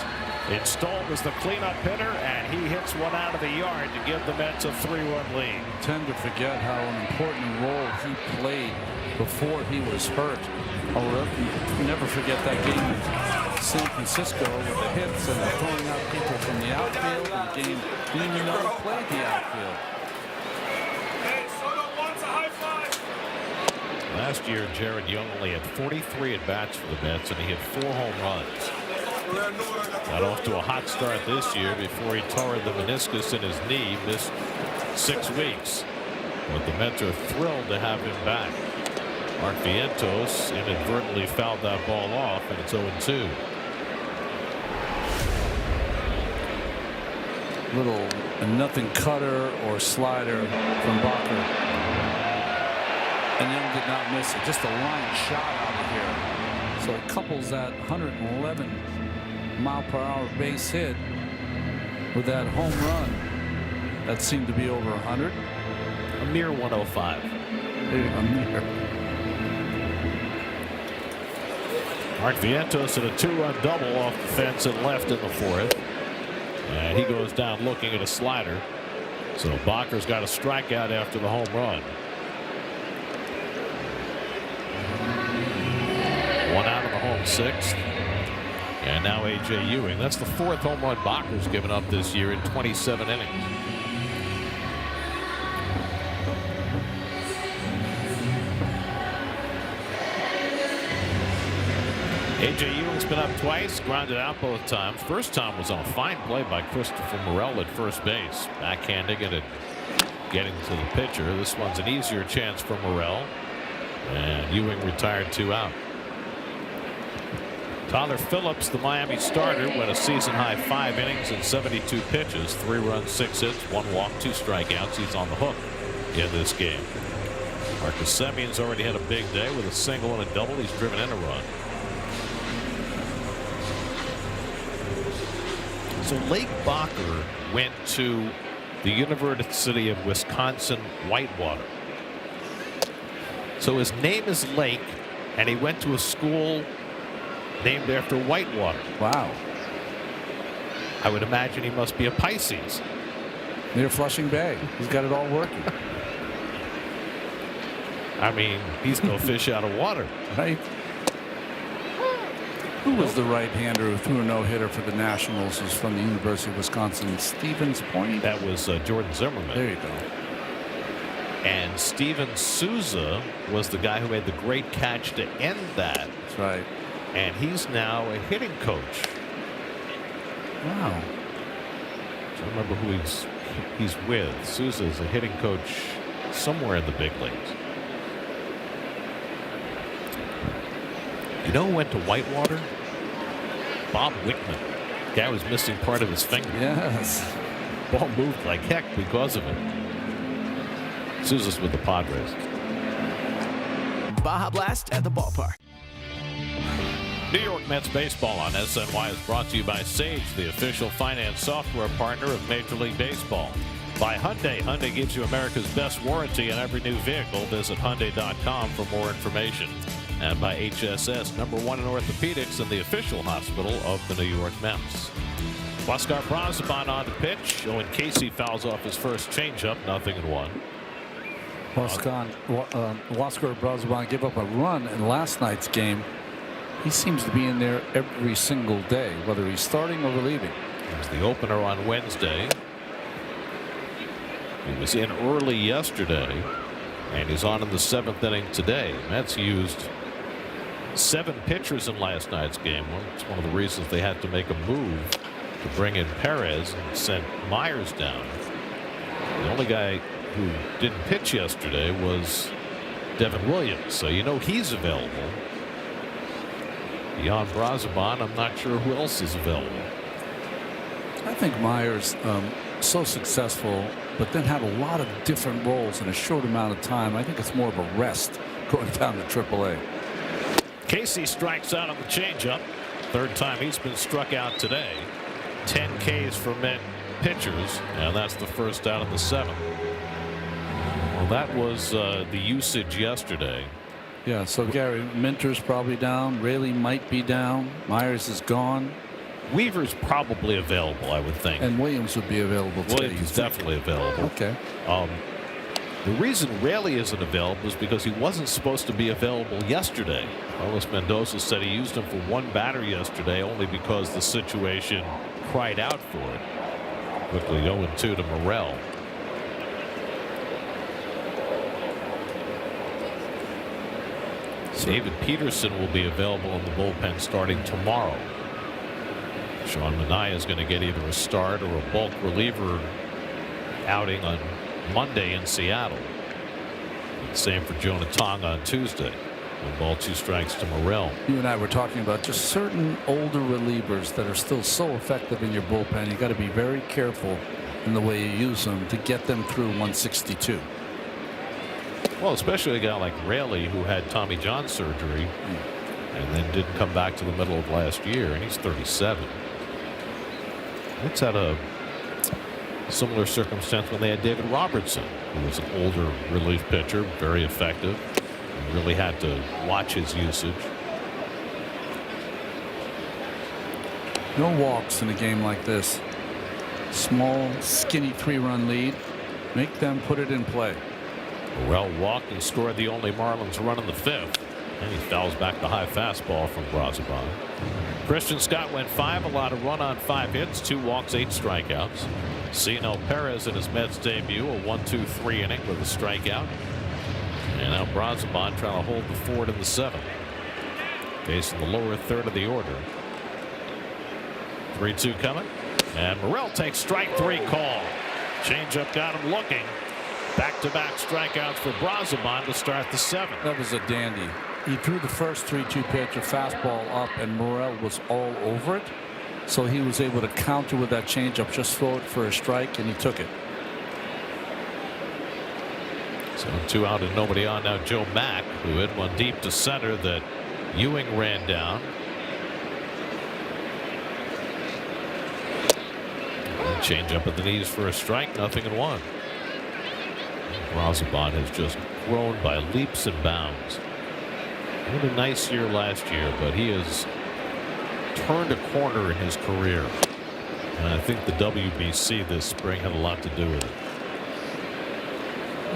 Installed as the cleanup hitter, and he hits one out of the yard to give the Mets a 3-1 lead. Tend to forget how an important role he played before he was hurt. I'll never forget that game in San Francisco with the hits and the throwing out people from the outfield. And the game didn't even know he played the outfield. Last year, Jared Young only had 43 at-bats for the Mets, and he had 4 home runs. Got off to a hot start this year before he tore the meniscus in his knee, missed 6 weeks. But the Mets are thrilled to have him back. Mark Vientos inadvertently fouled that ball off, and it's 0-2. Little nothing cutter or slider from Bacher. And Young did not miss it. Just a line shot out of here. So it couples that 111-mile-per-hour base hit with that home run that seemed to be over 100. A mere 105. A mere. Mark Vientos hit a 2-run double off the fence and left in the 4th. And he goes down looking at a slider. So Bacher's got a strikeout after the home run. 1 out of the home 6th. And now A.J. Ewing. That's the 4th home run Bacher's given up this year in 27 innings. A.J. Ewing's been up twice, grounded out both times. First time was on a fine play by Christopher Morel at first base. Backhanding it and getting to the pitcher. This one's an easier chance for Morel. And Ewing retired 2 out. Tyler Phillips, the Miami starter, went a season-high 5 innings and 72 pitches, 3 runs, 6 hits, 1 walk, 2 strikeouts. He's on the hook in this game. Marcus Semien's already had a big day with a single and a double. He's driven in a run. So Lake Bacher went to the University of Wisconsin-Whitewater. So his name is Lake, and he went to a school named after Whitewater. Wow. I would imagine he must be a Pisces. Near Flushing Bay. He's got it all working. I mean, he's no fish out of water. Right? Who was the right-hander who threw a no-hitter for the Nationals? Was from the University of Wisconsin. Stevens Point? That was Jordan Zimmerman. There you go. And Steven Souza was the guy who made the great catch to end that. That's right. And he's now a hitting coach. Wow. I don't remember who he's he's with. Souza is a hitting coach somewhere in the big leagues. You know who went to Whitewater? Bob Wickman. Guy was missing part of his finger. Yes. Ball moved like heck because of it. Souza's with the Padres. Baja Blast at the ballpark. New York Mets baseball on SNY is brought to you by Sage, the official finance software partner of Major League Baseball. By Hyundai. Hyundai gives you America's best warranty on every new vehicle. Visit Hyundai.com for more information. And by HSS, #1 in orthopedics and the official hospital of the New York Mets. Huascar Brazoban on the pitch. Owen Casey fouls off his first changeup, 0-1. Huascar Brazoban gave up a run in last night's game. He seems to be in there every single day, whether he's starting or relieving. He was the opener on Wednesday. He was in early yesterday, and he's on in the 7th inning today. Mets used 7 pitchers in last night's game. It's one of the reasons they had to make a move to bring in Perez and sent Myers down. The only guy who didn't pitch yesterday was Devin Williams, so you know he's available. Beyond Brazoban, I'm not sure who else is available. I think Myers so successful, but then had a lot of different roles in a short amount of time. I think it's more of a rest going down to AAA. Casey strikes out on the changeup. 3rd time he's been struck out today. 10 Ks for men pitchers, and that's the first out of the 7th. Well, that was the usage yesterday. Yeah, so Gary, Minter's probably down. Raley might be down. Myers is gone. Weaver's probably available, I would think. And Williams would be available today. Williams is definitely available. Okay. The reason Raley isn't available is because he wasn't supposed to be available yesterday. Carlos Mendoza said he used him for 1 batter yesterday only because the situation cried out for it. Quickly 0-2 to Morel. David Peterson will be available in the bullpen starting tomorrow. Sean Manaea is going to get either a start or a bulk reliever outing on Monday in Seattle. Same for Jonah Tong on Tuesday. 1 ball, 2 strikes to Morel. You and I were talking about just certain older relievers that are still so effective in your bullpen. You got to be very careful in the way you use them to get them through 162. Well, especially a guy like Raley, who had Tommy John surgery and then didn't come back to the middle of last year, and he's 37. It's had a similar circumstance when they had David Robertson, who was an older relief pitcher, very effective, and really had to watch his usage. No walks in a game like this. Small, skinny 3-run lead. Make them put it in play. Morel walked and scored the only Marlins run in the 5th. And he fouls back the high fastball from Brazoban. Christian Scott went 5, allowed a run on 5 hits, 2 walks, 8 strikeouts. Cionel Perez in his Mets debut, a 1-2-3 inning with a strikeout. And now Brazoban trying to hold the fort in the 7th. Facing the lower 3rd of the order. 3-2 coming. And Morel takes strike 3 call. Changeup got him looking. Back-to-back strikeouts for Brazoban to start the 7th. That was a dandy. He threw the first 3-2 pitch, a fastball up, and Morel was all over it. So he was able to counter with that changeup, just throw it for a strike, and he took it. So 2 out and nobody on now. Joe Mack, who hit one deep to center that Ewing ran down. Change up at the knees for a strike, 0-1. Brazoban has just grown by leaps and bounds. He had a nice year last year, but he has turned a corner in his career. And I think the WBC this spring had a lot to do with it.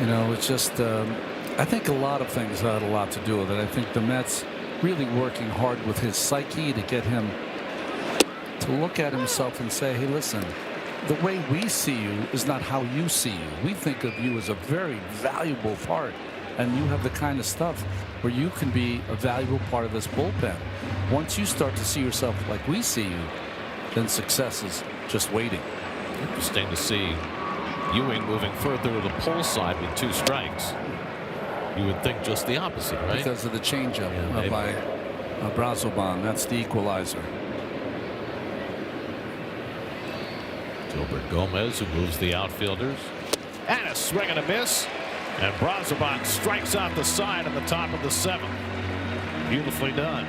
You know, it's just, I think a lot of things had a lot to do with it. I think the Mets really working hard with his psyche to get him to look at himself and say, hey, listen, the way we see you is not how you see you. We think of you as a very valuable part, and you have the kind of stuff where you can be a valuable part of this bullpen. Once you start to see yourself like we see you, then success is just waiting. Interesting to see Ewing moving further to the pull side with 2 strikes. You would think just the opposite, right? Because of the changeup by Brazoban. That's the equalizer. Gilbert Gomez, who moves the outfielders. And a swing and a miss. And Brazoban strikes out the side on the top of the 7th. Beautifully done.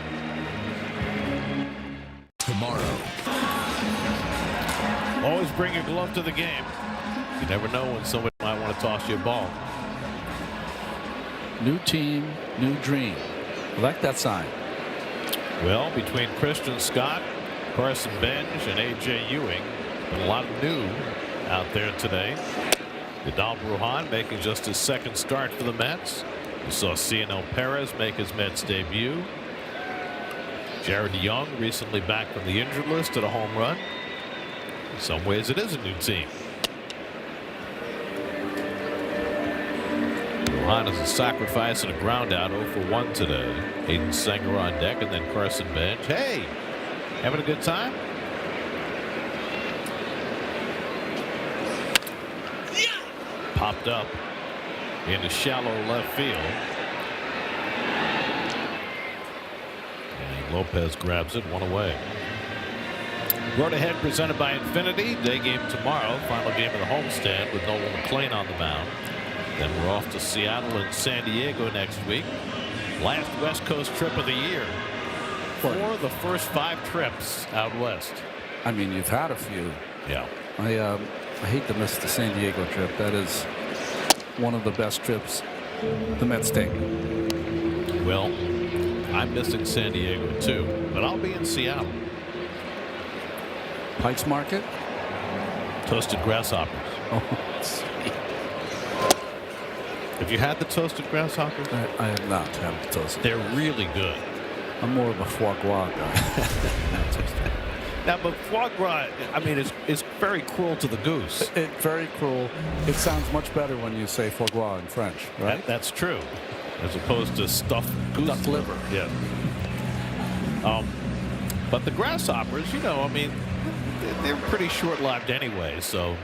Tomorrow. Always bring your glove to the game. You never know when somebody might want to toss you a ball. New team, new dream. I like that sign. Well, between Christian Scott, Carson Benj, and A.J. Ewing, been a lot of new out there today. Vidal Brujan making just his 2nd start for the Mets. We saw Cionel Perez make his Mets debut. Jared Young, recently back from the injured list, at a home run. In some ways, it is a new team. Brujan is a sacrifice and a ground out 0 for 1 today. Hayden Senger on deck, and then Carson Benj. Hey, having a good time? Popped up into shallow left field. And Lopez grabs it, 1 away. Road Ahead presented by Infinity. Day game tomorrow. Final game of the homestand with Nolan McLean on the mound. Then we're off to Seattle and San Diego next week. Last West Coast trip of the year. For the first 5 trips out west. I mean, you've had a few. Yeah. I hate to miss the San Diego trip. That is one of the best trips the Mets take. Well, I'm missing San Diego too, but I'll be in Seattle. Pikes Market? Toasted grasshoppers. Oh, have you had the toasted grasshoppers? I have not had the toasted. They're really good. I'm more of a foie gras guy. Now, but foie gras, I mean, it's very cruel to the goose. Very cruel. It sounds much better when you say foie gras in French, right? That's true, as opposed to stuffed goose. Duck liver. Yeah. But the grasshoppers, you know, I mean, they're pretty short-lived anyway, so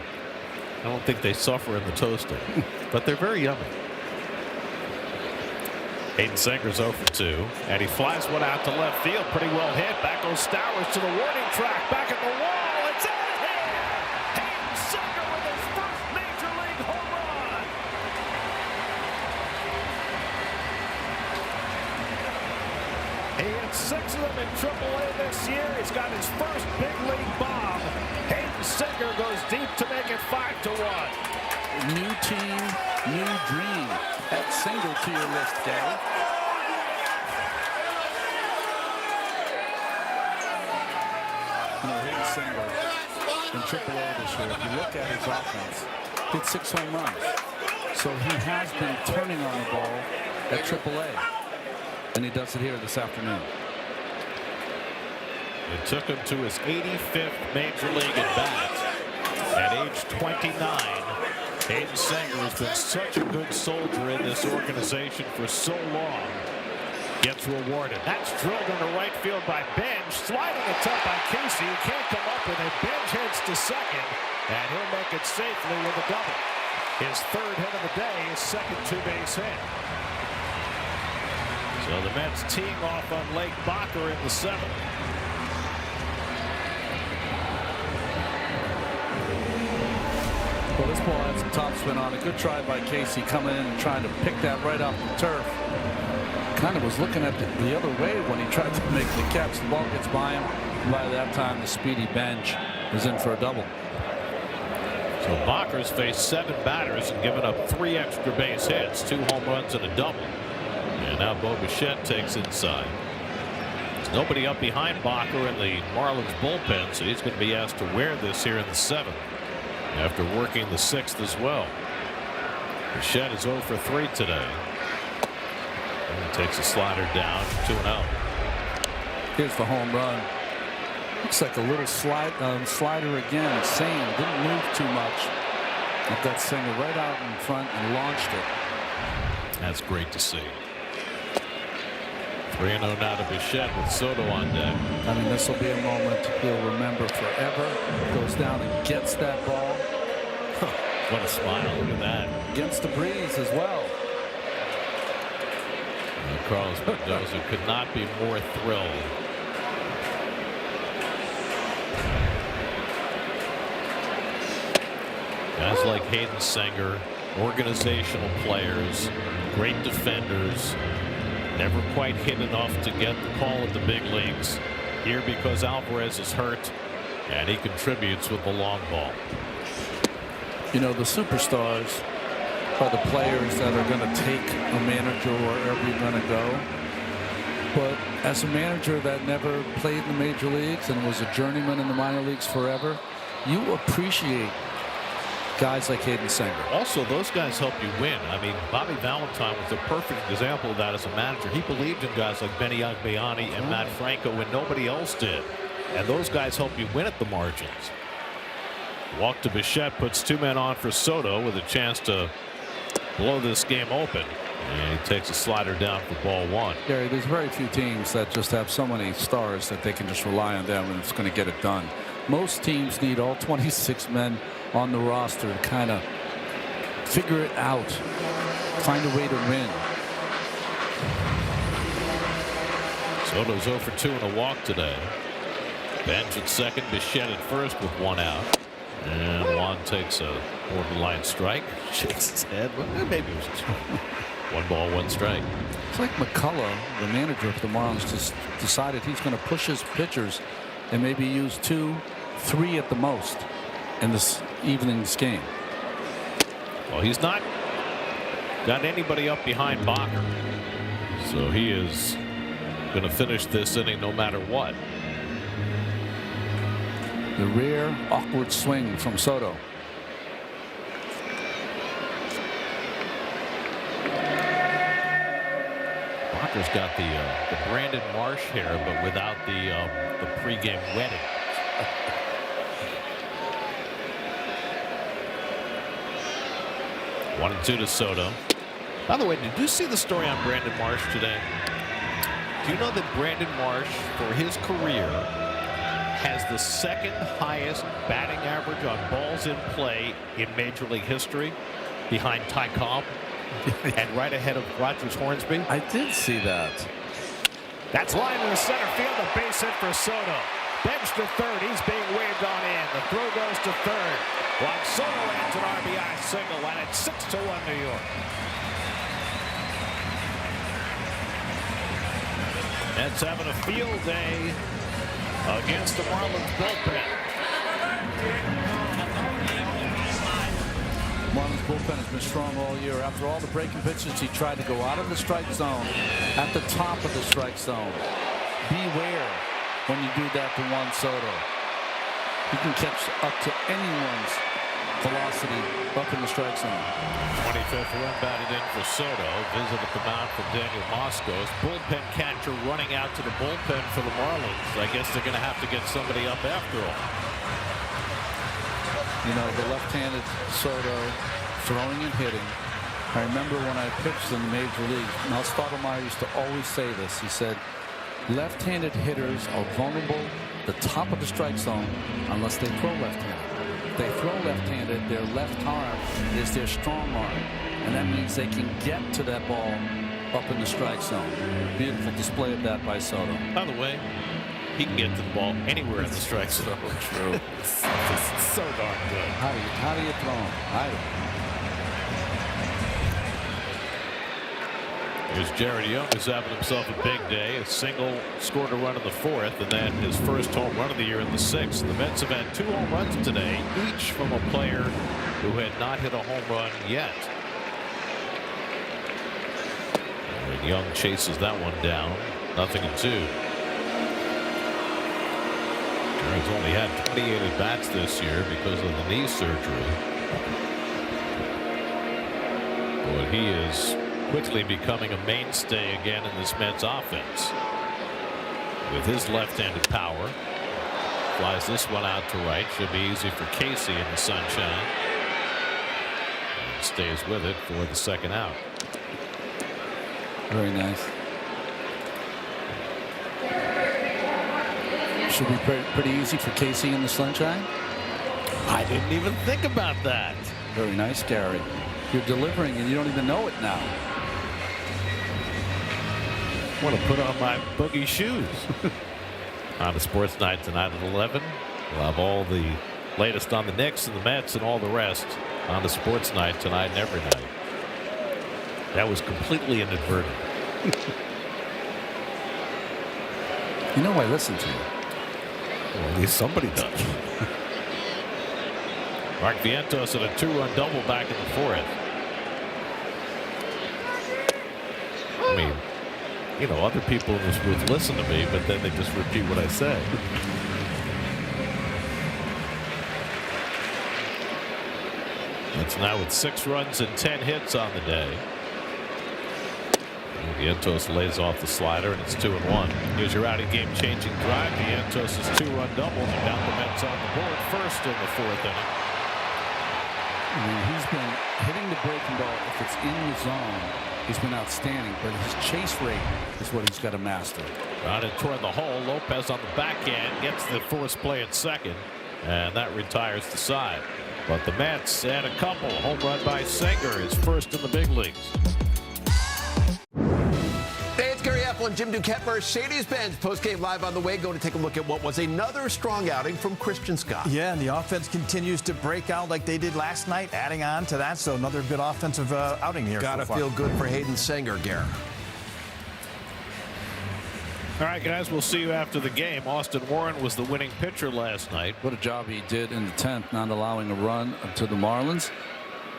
I don't think they suffer in the toasting. But they're very yummy. Hayden Senger's 0 for 2, and he flies one out to left field. Pretty well hit. Back goes Stowers to the warning track. Back at the wall. It's out of here. Hayden Senger with his first major league home run. He hit 6 of them in AAA this year. He's got his first big league bomb. Hayden Senger goes deep to make it 5-1. New team, new dream. Add Senger to your list, Gary. You know, Hayden Senger in AAA this year, if you look at his offense, hit 6 home runs. So he has been turning on the ball at AAA. And he does it here this afternoon. It took him to his 85th major league at bat at age 29. Hayden Senger has been such a good soldier in this organization for so long. Gets rewarded. That's drilled into right field by Benj. Sliding it up by Casey. He can't come up with it. Benj heads to second, and he'll make it safely with a double. His 3rd hit of the day, his 2nd 2-base hit. So the Mets teeing off on Lake Bacher in the 7th. Well, this ball had some topspin on it. Good try by Casey coming in and trying to pick that right off the turf. Kind of was looking at the other way when he tried to make the catch. The ball gets by him. And by that time, the speedy Benj is in for a double. So Bacher's faced 7 batters and given up 3 extra base hits, 2 home runs and a double. And now Bo Bichette takes inside. There's nobody up behind Bacher in the Marlins bullpen, so he's going to be asked to wear this here in the 7th. After working the 6th as well. Bichette is 0 for 3 today. And he takes a slider down, 2-0. Here's the home run. Looks like a little slider again. Sane didn't move too much. Got that Singer right out in front and launched it. That's great to see. 3-0 now to Bichette with Soto on deck. I mean, this will be a moment he'll remember forever. Goes down and gets that ball. What a smile. Look at that. Against the breeze as well. And Carlos Mendoza could not be more thrilled. Guys like Hayden Senger, organizational players, great defenders, never quite hit enough to get the call at the big leagues. Here because Alvarez is hurt, and he contributes with the long ball. You know, the superstars are the players that are going to take a manager wherever you're going to go. But as a manager that never played in the major leagues and was a journeyman in the minor leagues forever, you appreciate guys like Hayden Senger. Also, those guys help you win. I mean, Bobby Valentine was a perfect example of that as a manager. He believed in guys like Benny Agbayani and Matt Franco when nobody else did. And those guys help you win at the margins. Walk to Bichette, puts two men on for Soto with a chance to blow this game open. And he takes a slider down for ball one. Gary, there's very few teams that just have so many stars that they can just rely on them and it's going to get it done. Most teams need all 26 men on the roster to kind of figure it out, find a way to win. Soto's 0 for 2 in a walk today. Bench at second, Bichette at first with one out. And Juan takes a borderline strike. Shakes his head. Well, maybe it was a strike. 1 ball, 1 strike. It's like McCullough, the manager of the Marlins, just decided he's going to push his pitchers and maybe use 2, 3 at the most in this evening's game. Well, he's not got anybody up behind Bacher. So he is going to finish this inning no matter what. The rare awkward swing from Soto. Bacher's got the Brandon Marsh hair, but without the pregame wetting. One and 2 to Soto. By the way, did you see the story on Brandon Marsh today? Do you know that Brandon Marsh, for his career, has the second highest batting average on balls in play in Major League history, behind Ty Cobb and right ahead of Rogers Hornsby? I did see that. That's line in the center field, a base hit for Soto. Bench to third, he's being waved on in. The throw goes to third. Juan Soto lands an RBI single, and it's 6-1 New York. Mets having a field day against the Marlins bullpen. Marlins bullpen has been strong all year. After all the breaking pitches, he tried to go out of the strike zone, at the top of the strike zone. Beware when you do that to Juan Soto. He can catch up to anyone's velocity up in the strike zone. 25th run batted in for Soto. Visit at the mound for Daniel Moscos. Bullpen catcher running out to the bullpen for the Marlins. I guess they're going to have to get somebody up after all. You know, the left-handed Soto throwing and hitting. I remember when I pitched in the major league, Mel Stottlemyre used to always say this. He said, left-handed hitters are vulnerable at the top of the strike zone unless they throw left-handed. If they throw left-handed, their left arm is their strong arm. And that means they can get to that ball up in the strike zone. Beautiful display of that by Soto. By the way, he can get to the ball anywhere in the strike zone. True. It's so darn good. How do you throw him? I don't. Here's Jared Young, who's having himself a big day. A single, scored a run in the 4th, and then his first home run of the year in the 6th. The Mets have had 2 home runs today, each from a player who had not hit a home run yet. And Young chases that one down. 0-2. He's only had 28 at-bats this year because of the knee surgery. But he is quickly becoming a mainstay again in this Mets offense. With his left-handed power. Flies this one out to right. Should be easy for Casey in the sunshine. And stays with it for the second out. Very nice. Should be pretty easy for Casey in the sunshine. I didn't even think about that. Very nice, Gary. You're delivering and you don't even know it now. I want to put on my boogie shoes. On the Sports Night tonight at 11. We'll have all the latest on the Knicks and the Mets and all the rest on the Sports Night tonight and every night. That was completely inadvertent. You know I listen to you. Well, at least somebody does. Mark Vientos at a 2-run double back in the fourth. I mean, you know, other people in this booth listen to me, but then they just repeat what I say. It's now with 6 runs and 10 hits on the day. Vientos lays off the slider, and it's 2-1. Here's your outing game-changing drive. Vientos' 2-run double, and got the Mets on the board first in the fourth inning. I mean, he's been hitting the breaking ball. If it's in the zone, he's been outstanding, but his chase rate is what he's got to master. Grounded toward the hole. Lopez on the backhand gets the force play at second, and that retires the side. But the Mets add a couple. Home run by Singer, his first in the big leagues. Hey, it's Gary Apple and Jim Duquette, Mercedes-Benz postgame live on the way. Going to take a look at what was another strong outing from Christian Scott. Yeah, and the offense continues to break out like they did last night, adding on to that. So another good offensive outing here. Gotta feel good for Hayden Singer, Gary. All right, guys, we'll see you after the game. Austin Warren was the winning pitcher last night. What a job he did in the 10th, not allowing a run to the Marlins.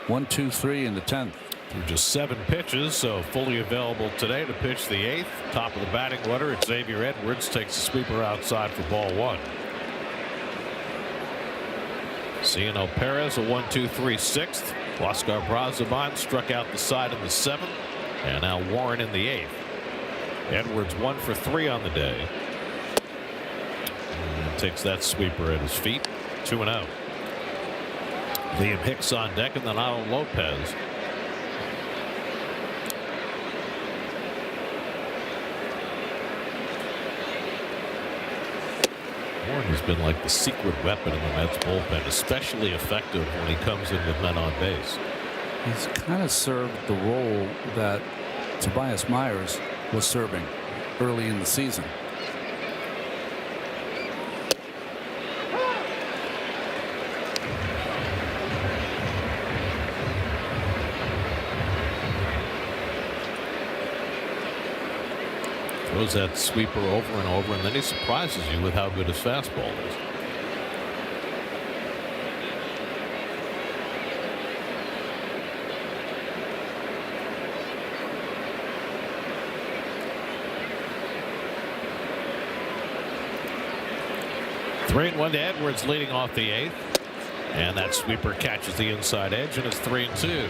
1, 2, 3 in the 10th. Through just 7 pitches, so fully available today to pitch the 8th. Top of the batting order, Xavier Edwards takes a sweeper outside for ball 1. Ciano Perez, a 1-2-3 6th. Oscar Brazaban struck out the side in the 7th. And now Warren in the 8th. Edwards 1 for 3 on the day. And takes that sweeper at his feet. 2-0. Liam Hicks on deck, and then Alan Lopez. Warren has been like the secret weapon in the Mets bullpen, especially effective when he comes in with men on base. He's kind of served the role that Tobias Myers was serving early in the season. Throws that sweeper over and over, and then he surprises you with how good his fastball is. Three and 1 to Edwards, leading off the 8th, and that sweeper catches the inside edge, and it's 3-2.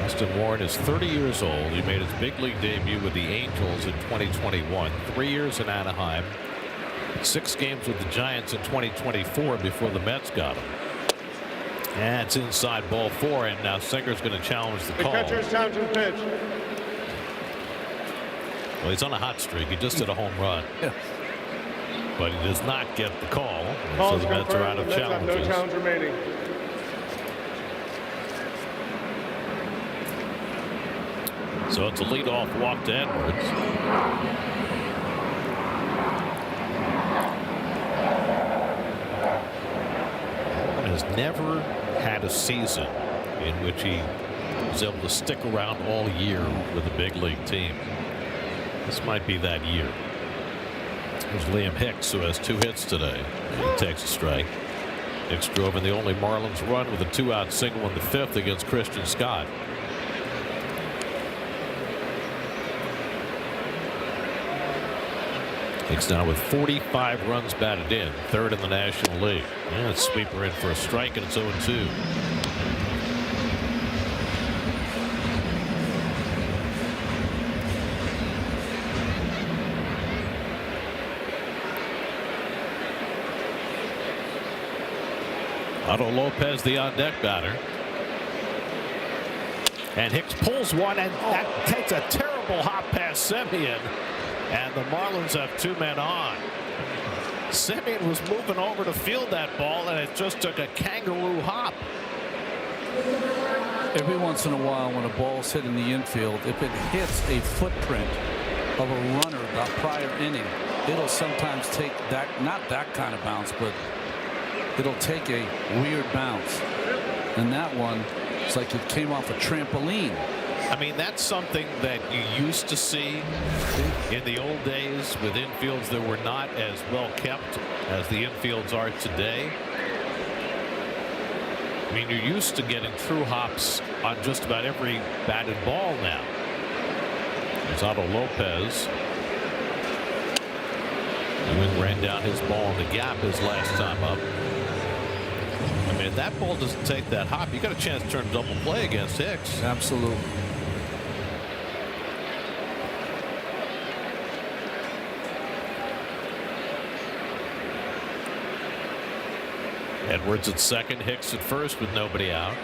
Austin Warren is 30 years old. He made his big league debut with the Angels in 2021. 3 years in Anaheim. 6 games with the Giants in 2024 before the Mets got him. And it's inside ball 4, and now Singer's going to challenge the call. Catcher's time to pitch. Well, he's on a hot streak. He just hit a home run. Yeah. But he does not get the call. Calls So the Mets are out of challenges. No challenge remaining. So it's a leadoff walk to Edwards. Warren has never had a season in which he was able to stick around all year with a big league team. This might be that year. There's Liam Hicks, who has 2 hits today. He takes a strike. Hicks drove in the only Marlins run with a 2-out single in the 5th against Christian Scott. Hicks now with 45 runs batted in, 3rd in the National League. And it's sweeper in for a strike, and it's 0-2. Otto Lopez, the on-deck batter. And Hicks pulls one, and that takes a terrible hop past Semien. And the Marlins have 2 men on. Semien was moving over to field that ball, and it just took a kangaroo hop. Every once in a while when a ball's hit in the infield, if it hits a footprint of a runner the prior inning, it'll sometimes take that, not that kind of bounce, but it'll take a weird bounce. And that one, it's like it came off a trampoline. I mean, that's something that you used to see in the old days with infields that were not as well kept as the infields are today. I mean, you're used to getting true hops on just about every batted ball now. There's Otto Lopez. Ewing ran down his ball in the gap his last time up. I mean, if that ball doesn't take that hop, you got a chance to turn double play against Hicks. Absolutely. Edwards at second, Hicks at first with nobody out.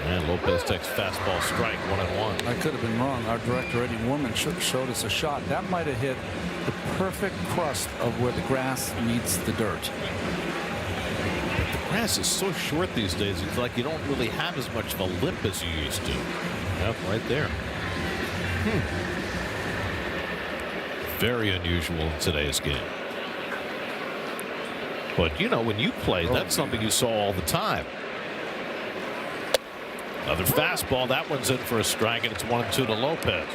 And Lopez takes fastball strike, 1-1. I could have been wrong. Our director, Eddie Woolman, showed us a shot. That might have hit the perfect crust of where the grass meets the dirt. But the grass is so short these days, it's like you don't really have as much of a lip as you used to. Yep, right there. Very unusual in today's game. But, you know, when you played, that's something you saw all the time. Another fastball. That one's in for a strike, and it's 1-2 to Lopez.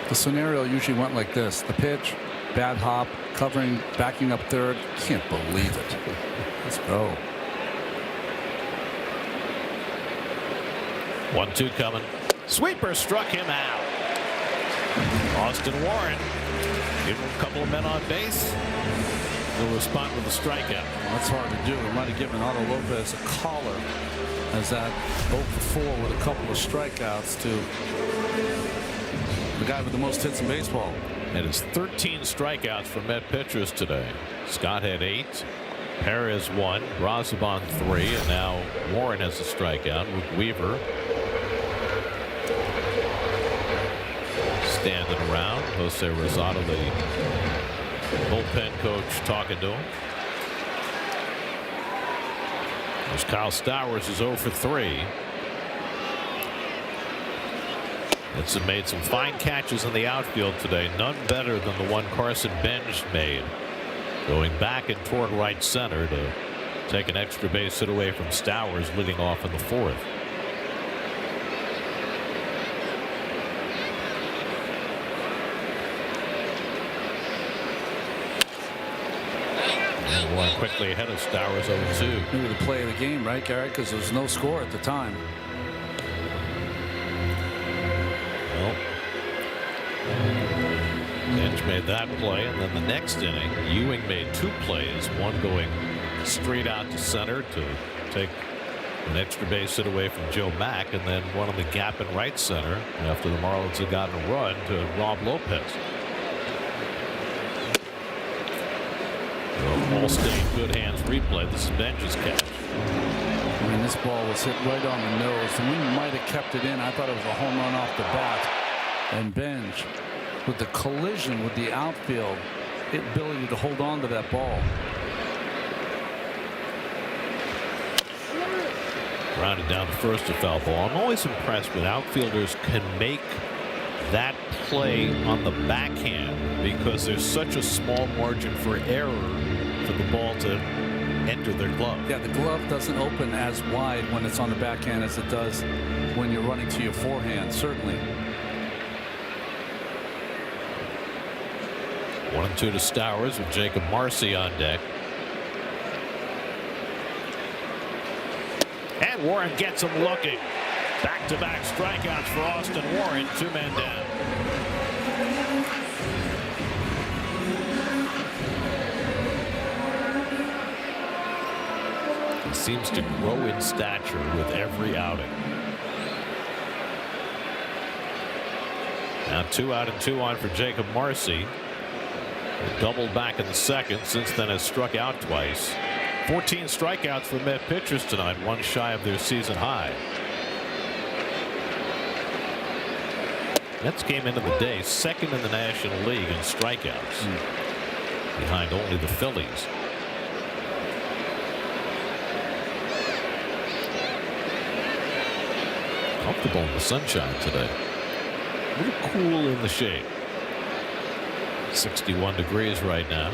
The scenario usually went like this. The pitch, bad hop, covering, backing up third. Can't believe it. Let's go. 1-2 coming. Sweeper struck him out. Austin Warren. Give him a couple of men on base. He'll respond with a strikeout. That's hard to do. It might have given Otto Lopez a collar as that 0-for-4 with a couple of strikeouts to the guy with the most hits in baseball. That is 13 strikeouts for Met pitchers today. Scott had 8. Perez 1. Brazoban 3. And now Warren has a strikeout with Weaver standing around. Jose Rosado, the bullpen coach, talking to him. There's Kyle Stowers, is 0-for-3. It's made some fine catches in the outfield today. None better than the one Carson Benj made, going back and toward right center to take an extra base hit away from Stowers, leading off in the 4th. Warren quickly ahead of Stowers, 0-2. Maybe the play of the game, right, Gary? Because there was no score at the time. Well, Bench made that play, and then the next inning, Ewing made 2 plays. One going straight out to center to take an extra base hit away from Joe Mack, and then one on the gap in right center after the Marlins had gotten a run to Rob Lopez. Ball stayed good hands replay. This is Bench's catch. I mean, this ball was hit right on the nose, and we might have kept it in. I thought it was a home run off the bat. And Bench, with the collision with the outfield, ability to hold on to that ball. Grounded down the first to foul ball. I'm always impressed when outfielders can make that play on the backhand, because there's such a small margin for error for the ball to enter their glove. Yeah, the glove doesn't open as wide when it's on the backhand as it does when you're running to your forehand, certainly. 1-2 to Stowers with Jacob Marcy on deck. And Warren gets him looking. Back-to-back strikeouts for Austin Warren. 2 men down. He seems to grow in stature with every outing. Now 2 out and 2 on for Jacob Marcy. Doubled back in the second. Since then has struck out twice. 14 strikeouts for Met pitchers tonight, 1 shy of their season high. Mets came into the day second in the National League in strikeouts, behind only the Phillies. comfortable in the sunshine today. A little cool in the shade. 61 degrees right now.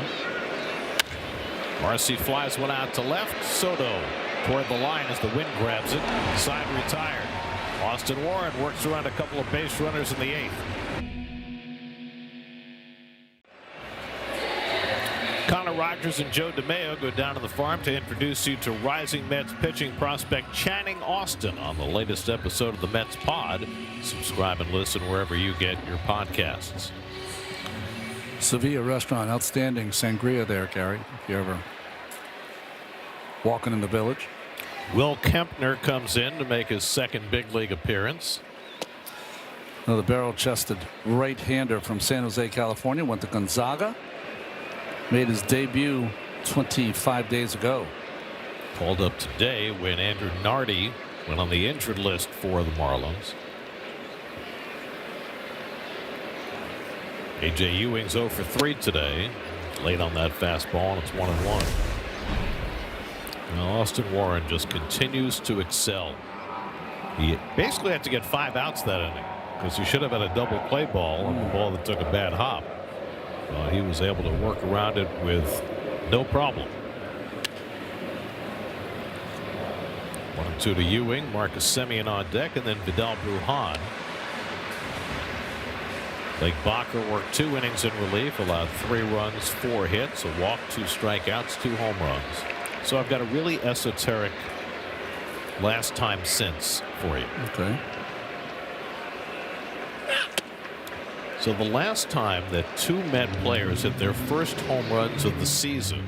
Marcy flies one out to left. Soto toward the line as the wind grabs it. Side retired. Austin Warren works around a couple of base runners in the 8th. Connor Rogers and Joe DeMeo go down to the farm to introduce you to rising Mets pitching prospect Channing Austin on the latest episode of the Mets Pod. Subscribe and listen wherever you get your podcasts. Sevilla restaurant, outstanding sangria there, Gary, if you're ever walking in the village. Will Kempner comes in to make his second big league appearance. Another barrel-chested right-hander from San Jose, California, went to Gonzaga. Made his debut 25 days ago. Called up today when Andrew Nardi went on the injured list for the Marlins. A.J. Ewing's 0 for 3 today. Late on that fastball, and it's 1-1. Now Austin Warren just continues to excel. He basically had to get 5 outs that inning because he should have had a double play ball on the ball that took a bad hop. He was able to work around it with no problem. 1-2 to Ewing. Marcus Semien on deck, and then Vidal Brujan. Blake Bacher worked 2 innings in relief, allowed 3 runs, 4 hits, a walk, 2 strikeouts, 2 home runs. So I've got a really esoteric last time since for you. Okay. So the last time that 2 Met players hit their first home runs of the season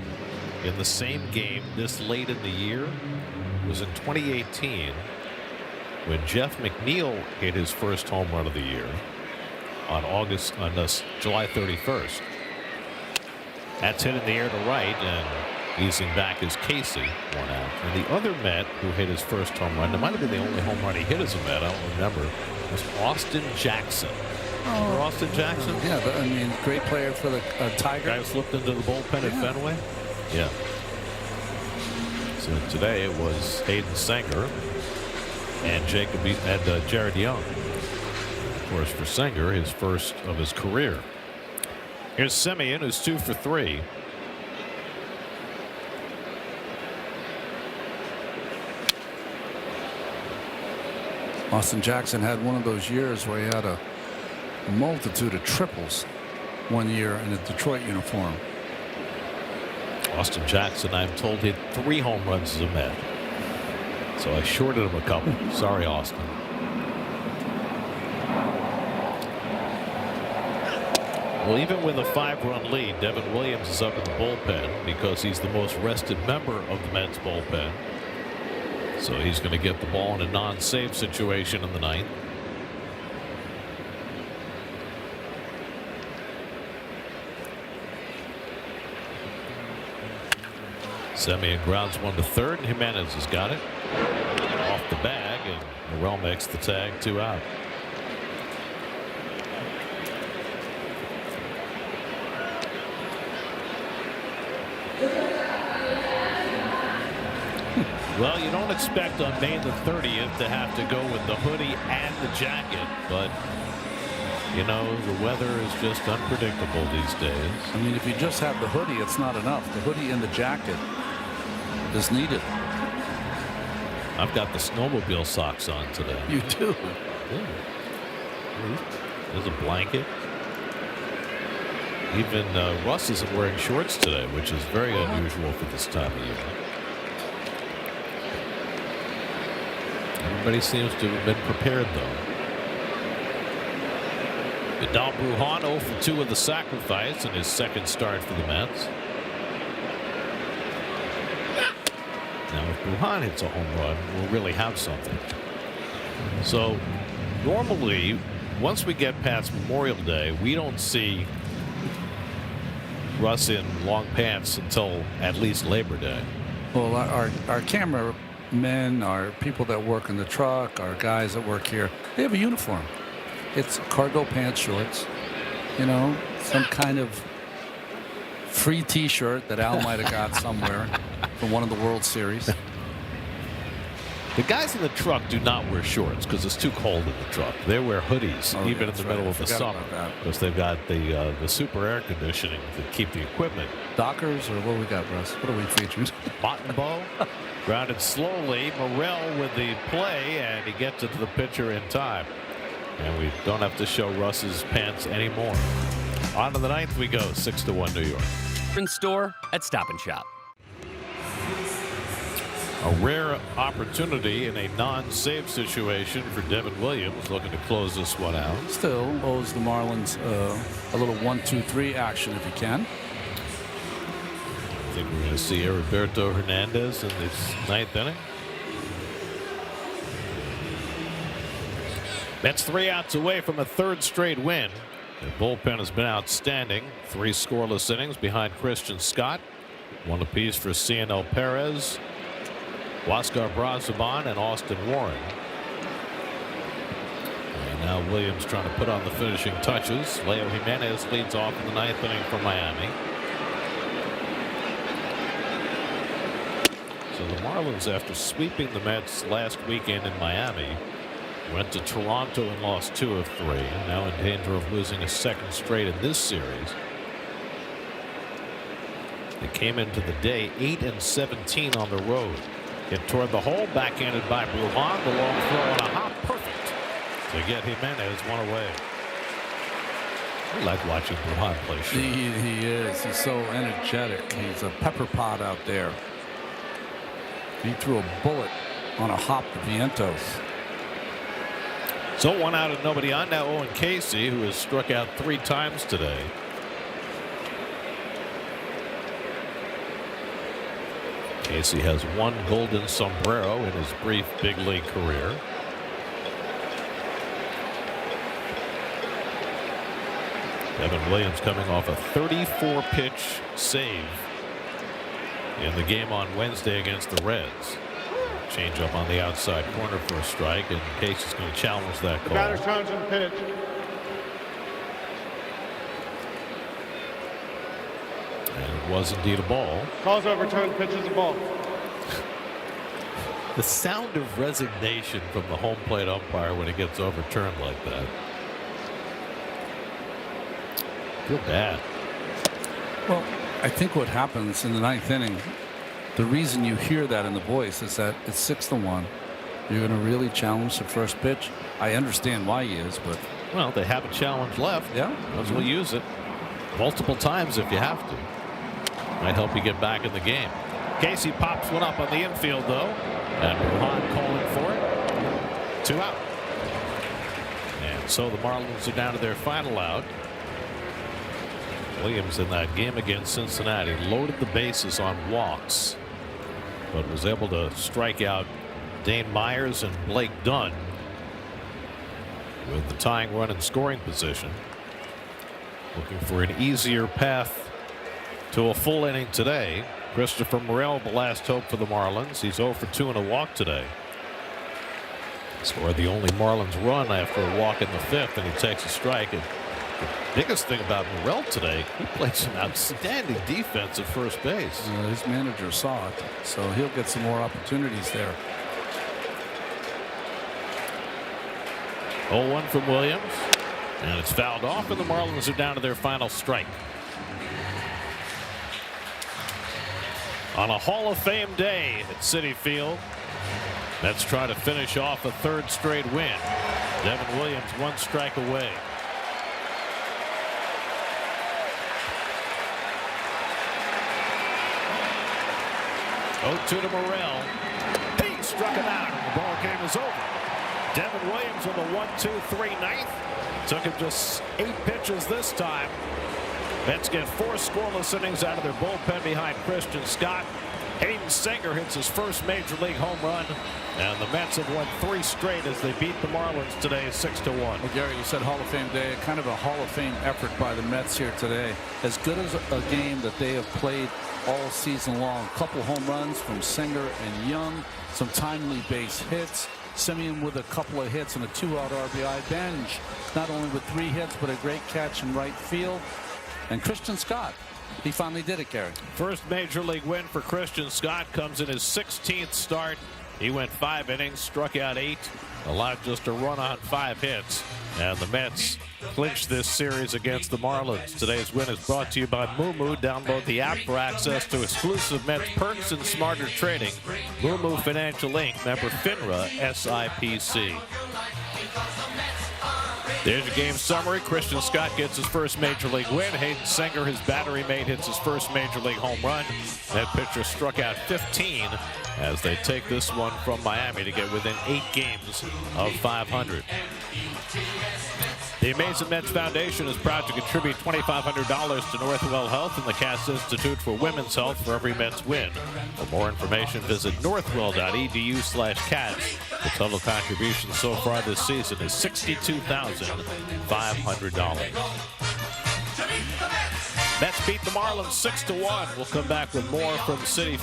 in the same game this late in the year was in 2018 when Jeff McNeil hit his first home run of the year on July 31st. That's hit in the air to right, and easing back is Casey, 1 out. And the other Met who hit his first home run, it might have been the only home run he hit as a Met, I don't remember, was Austin Jackson. Remember Austin Jackson? Yeah, but I mean, great player for the Tigers. Guy who slipped into the bullpen at Fenway. Yeah. So today it was Hayden Sanger and Jared Young. Of course, for Sanger, his first of his career. Here's Semien, who's 2 for 3. Austin Jackson had one of those years where he had a multitude of triples one year in a Detroit uniform. Austin Jackson, I'm told, hit 3 home runs as a Met. So I shorted him a couple. Sorry, Austin. Well, even with a 5-run lead, Devin Williams is up in the bullpen because he's the most rested member of the Mets bullpen. So he's going to get the ball in a non-save situation in the 9th. Semien grounds 1 to third, and Jimenez has got it off the bag, and Morel makes the tag, 2 out. Well, you don't expect on May the 30th to have to go with the hoodie and the jacket, but you know, the weather is just unpredictable these days. I mean, if you just have the hoodie, it's not enough. The hoodie and the jacket is needed. I've got the snowmobile socks on today. You do? Yeah. There's a blanket. Even Russ isn't wearing shorts today, which is very unusual for this time of year. Everybody seems to have been prepared, though. Vidal Brujan 0 for 2 with the sacrifice in his second start for the Mets. Now, if Brujan hits a home run, we'll really have something. So, normally, once we get past Memorial Day, we don't see Russ in long pants until at least Labor Day. Well, our cameramen, our people that work in the truck, our guys that work here, they have a uniform. It's cargo pants, shorts, you know, some kind of free T-shirt that Al might have got somewhere from one of the World Series. The guys in the truck do not wear shorts because it's too cold in the truck. They wear hoodies even in the middle of the summer because they've got the super air conditioning to keep the equipment. Dockers or what we got, Russ? What are we featuring? Montembeau grounded slowly. Morrell with the play, and he gets it to the pitcher in time. And we don't have to show Russ's pants anymore. On to the ninth we go, 6-1 New York. In store at Stop and Shop. A rare opportunity in a non-save situation for Devin Williams, looking to close this one out. Still owes the Marlins a little 1-2-3 action if he can. I think we're going to see Roberto Hernandez in this ninth inning. That's 3 outs away from a third straight win. The bullpen has been outstanding. 3 scoreless innings behind Christian Scott. 1 apiece for CNL Perez, Huascar Brazoban, and Austin Warren. And now Williams trying to put on the finishing touches. Leo Jimenez leads off in the ninth inning for Miami. So the Marlins, after sweeping the Mets last weekend in Miami, went to Toronto and lost 2 of 3. Now in danger of losing a second straight in this series. They came into the day 8-17 on the road. Hit toward the hole, backhanded by Brujan. The long throw and a hop, perfect to get Jimenez one away. I like watching Brujan play short. He is. He's so energetic. He's a pepper pot out there. He threw a bullet on a hop to Vientos. So 1 out and nobody on. Now Owen Casey, who has struck out 3 times today. Casey has 1 golden sombrero in his brief big league career. Devin Williams coming off a 34-pitch save in the game on Wednesday against the Reds. Change up on the outside corner for a strike, and Casey's going to challenge that call. Batter Townsend pitch. And it was indeed a ball. Calls overturned, pitches a ball. The sound of resignation from the home plate umpire when it gets overturned like that. Feel bad. Well, I think what happens in the ninth inning, the reason you hear that in the voice is that it's 6-1. You're going to really challenge the first pitch. I understand why he is, but well, they have a challenge left. Yeah, might as well use it multiple times if you have to. Might help you get back in the game. Casey pops one up on the infield though, and Brujan calling for it. 2 out. And so the Marlins are down to their final out. Williams in that game against Cincinnati loaded the bases on walks, but was able to strike out Dane Myers and Blake Dunn with the tying run in scoring position. Looking for an easier path to a full inning today. Christopher Morrell, the last hope for the Marlins. He's 0 for 2 and a walk today. Scored the only Marlins run after a walk in the 5th, and he takes a strike. And the biggest thing about Morrell today, he played some outstanding defense at first base. His manager saw it, so he'll get some more opportunities there. 0-1 from Williams, and it's fouled off, and the Marlins are down to their final strike. On a Hall of Fame day at Citi Field, let's try to finish off a 3rd straight win. Devin Williams 1 strike away. To Morrell. He struck him out, and the ball game is over. Devin Williams with a 1-2-3 ninth. Took him just 8 pitches this time. Mets get 4 scoreless innings out of their bullpen behind Christian Scott. Hayden Singer hits his first major league home run, and the Mets have won 3 straight as they beat the Marlins today 6-1. Well, Gary, you said Hall of Fame day, kind of a Hall of Fame effort by the Mets here today. As good as a game that they have played all season long. A couple home runs from Singer and Young, some timely base hits. Simeon with a couple of hits and a 2-out RBI. Bench not only with 3 hits, but a great catch in right field. And Christian Scott, he finally did it, Gary. First major league win for Christian Scott comes in his 16th start He went 5 innings, struck out 8, allowed just a run on 5 hits. And the Mets clinched this series against the Marlins. Today's win is brought to you by Moo. Download the app for access to exclusive Mets perks and smarter trading. Moo Financial Inc., member FINRA SIPC. There's your game summary. Christian Scott gets his first Major League win. Hayden Singer, his battery mate, hits his first Major League home run. That pitcher struck out 15 as they take this one from Miami to get within 8 games of 500. The Amazing Mets Foundation is proud to contribute $2,500 to Northwell Health and the Cass Institute for Women's Health for every Mets win. For more information, visit northwell.edu/cats. The total contribution so far this season is $62,500. Mets beat the Marlins 6-1. We'll come back with more from Citi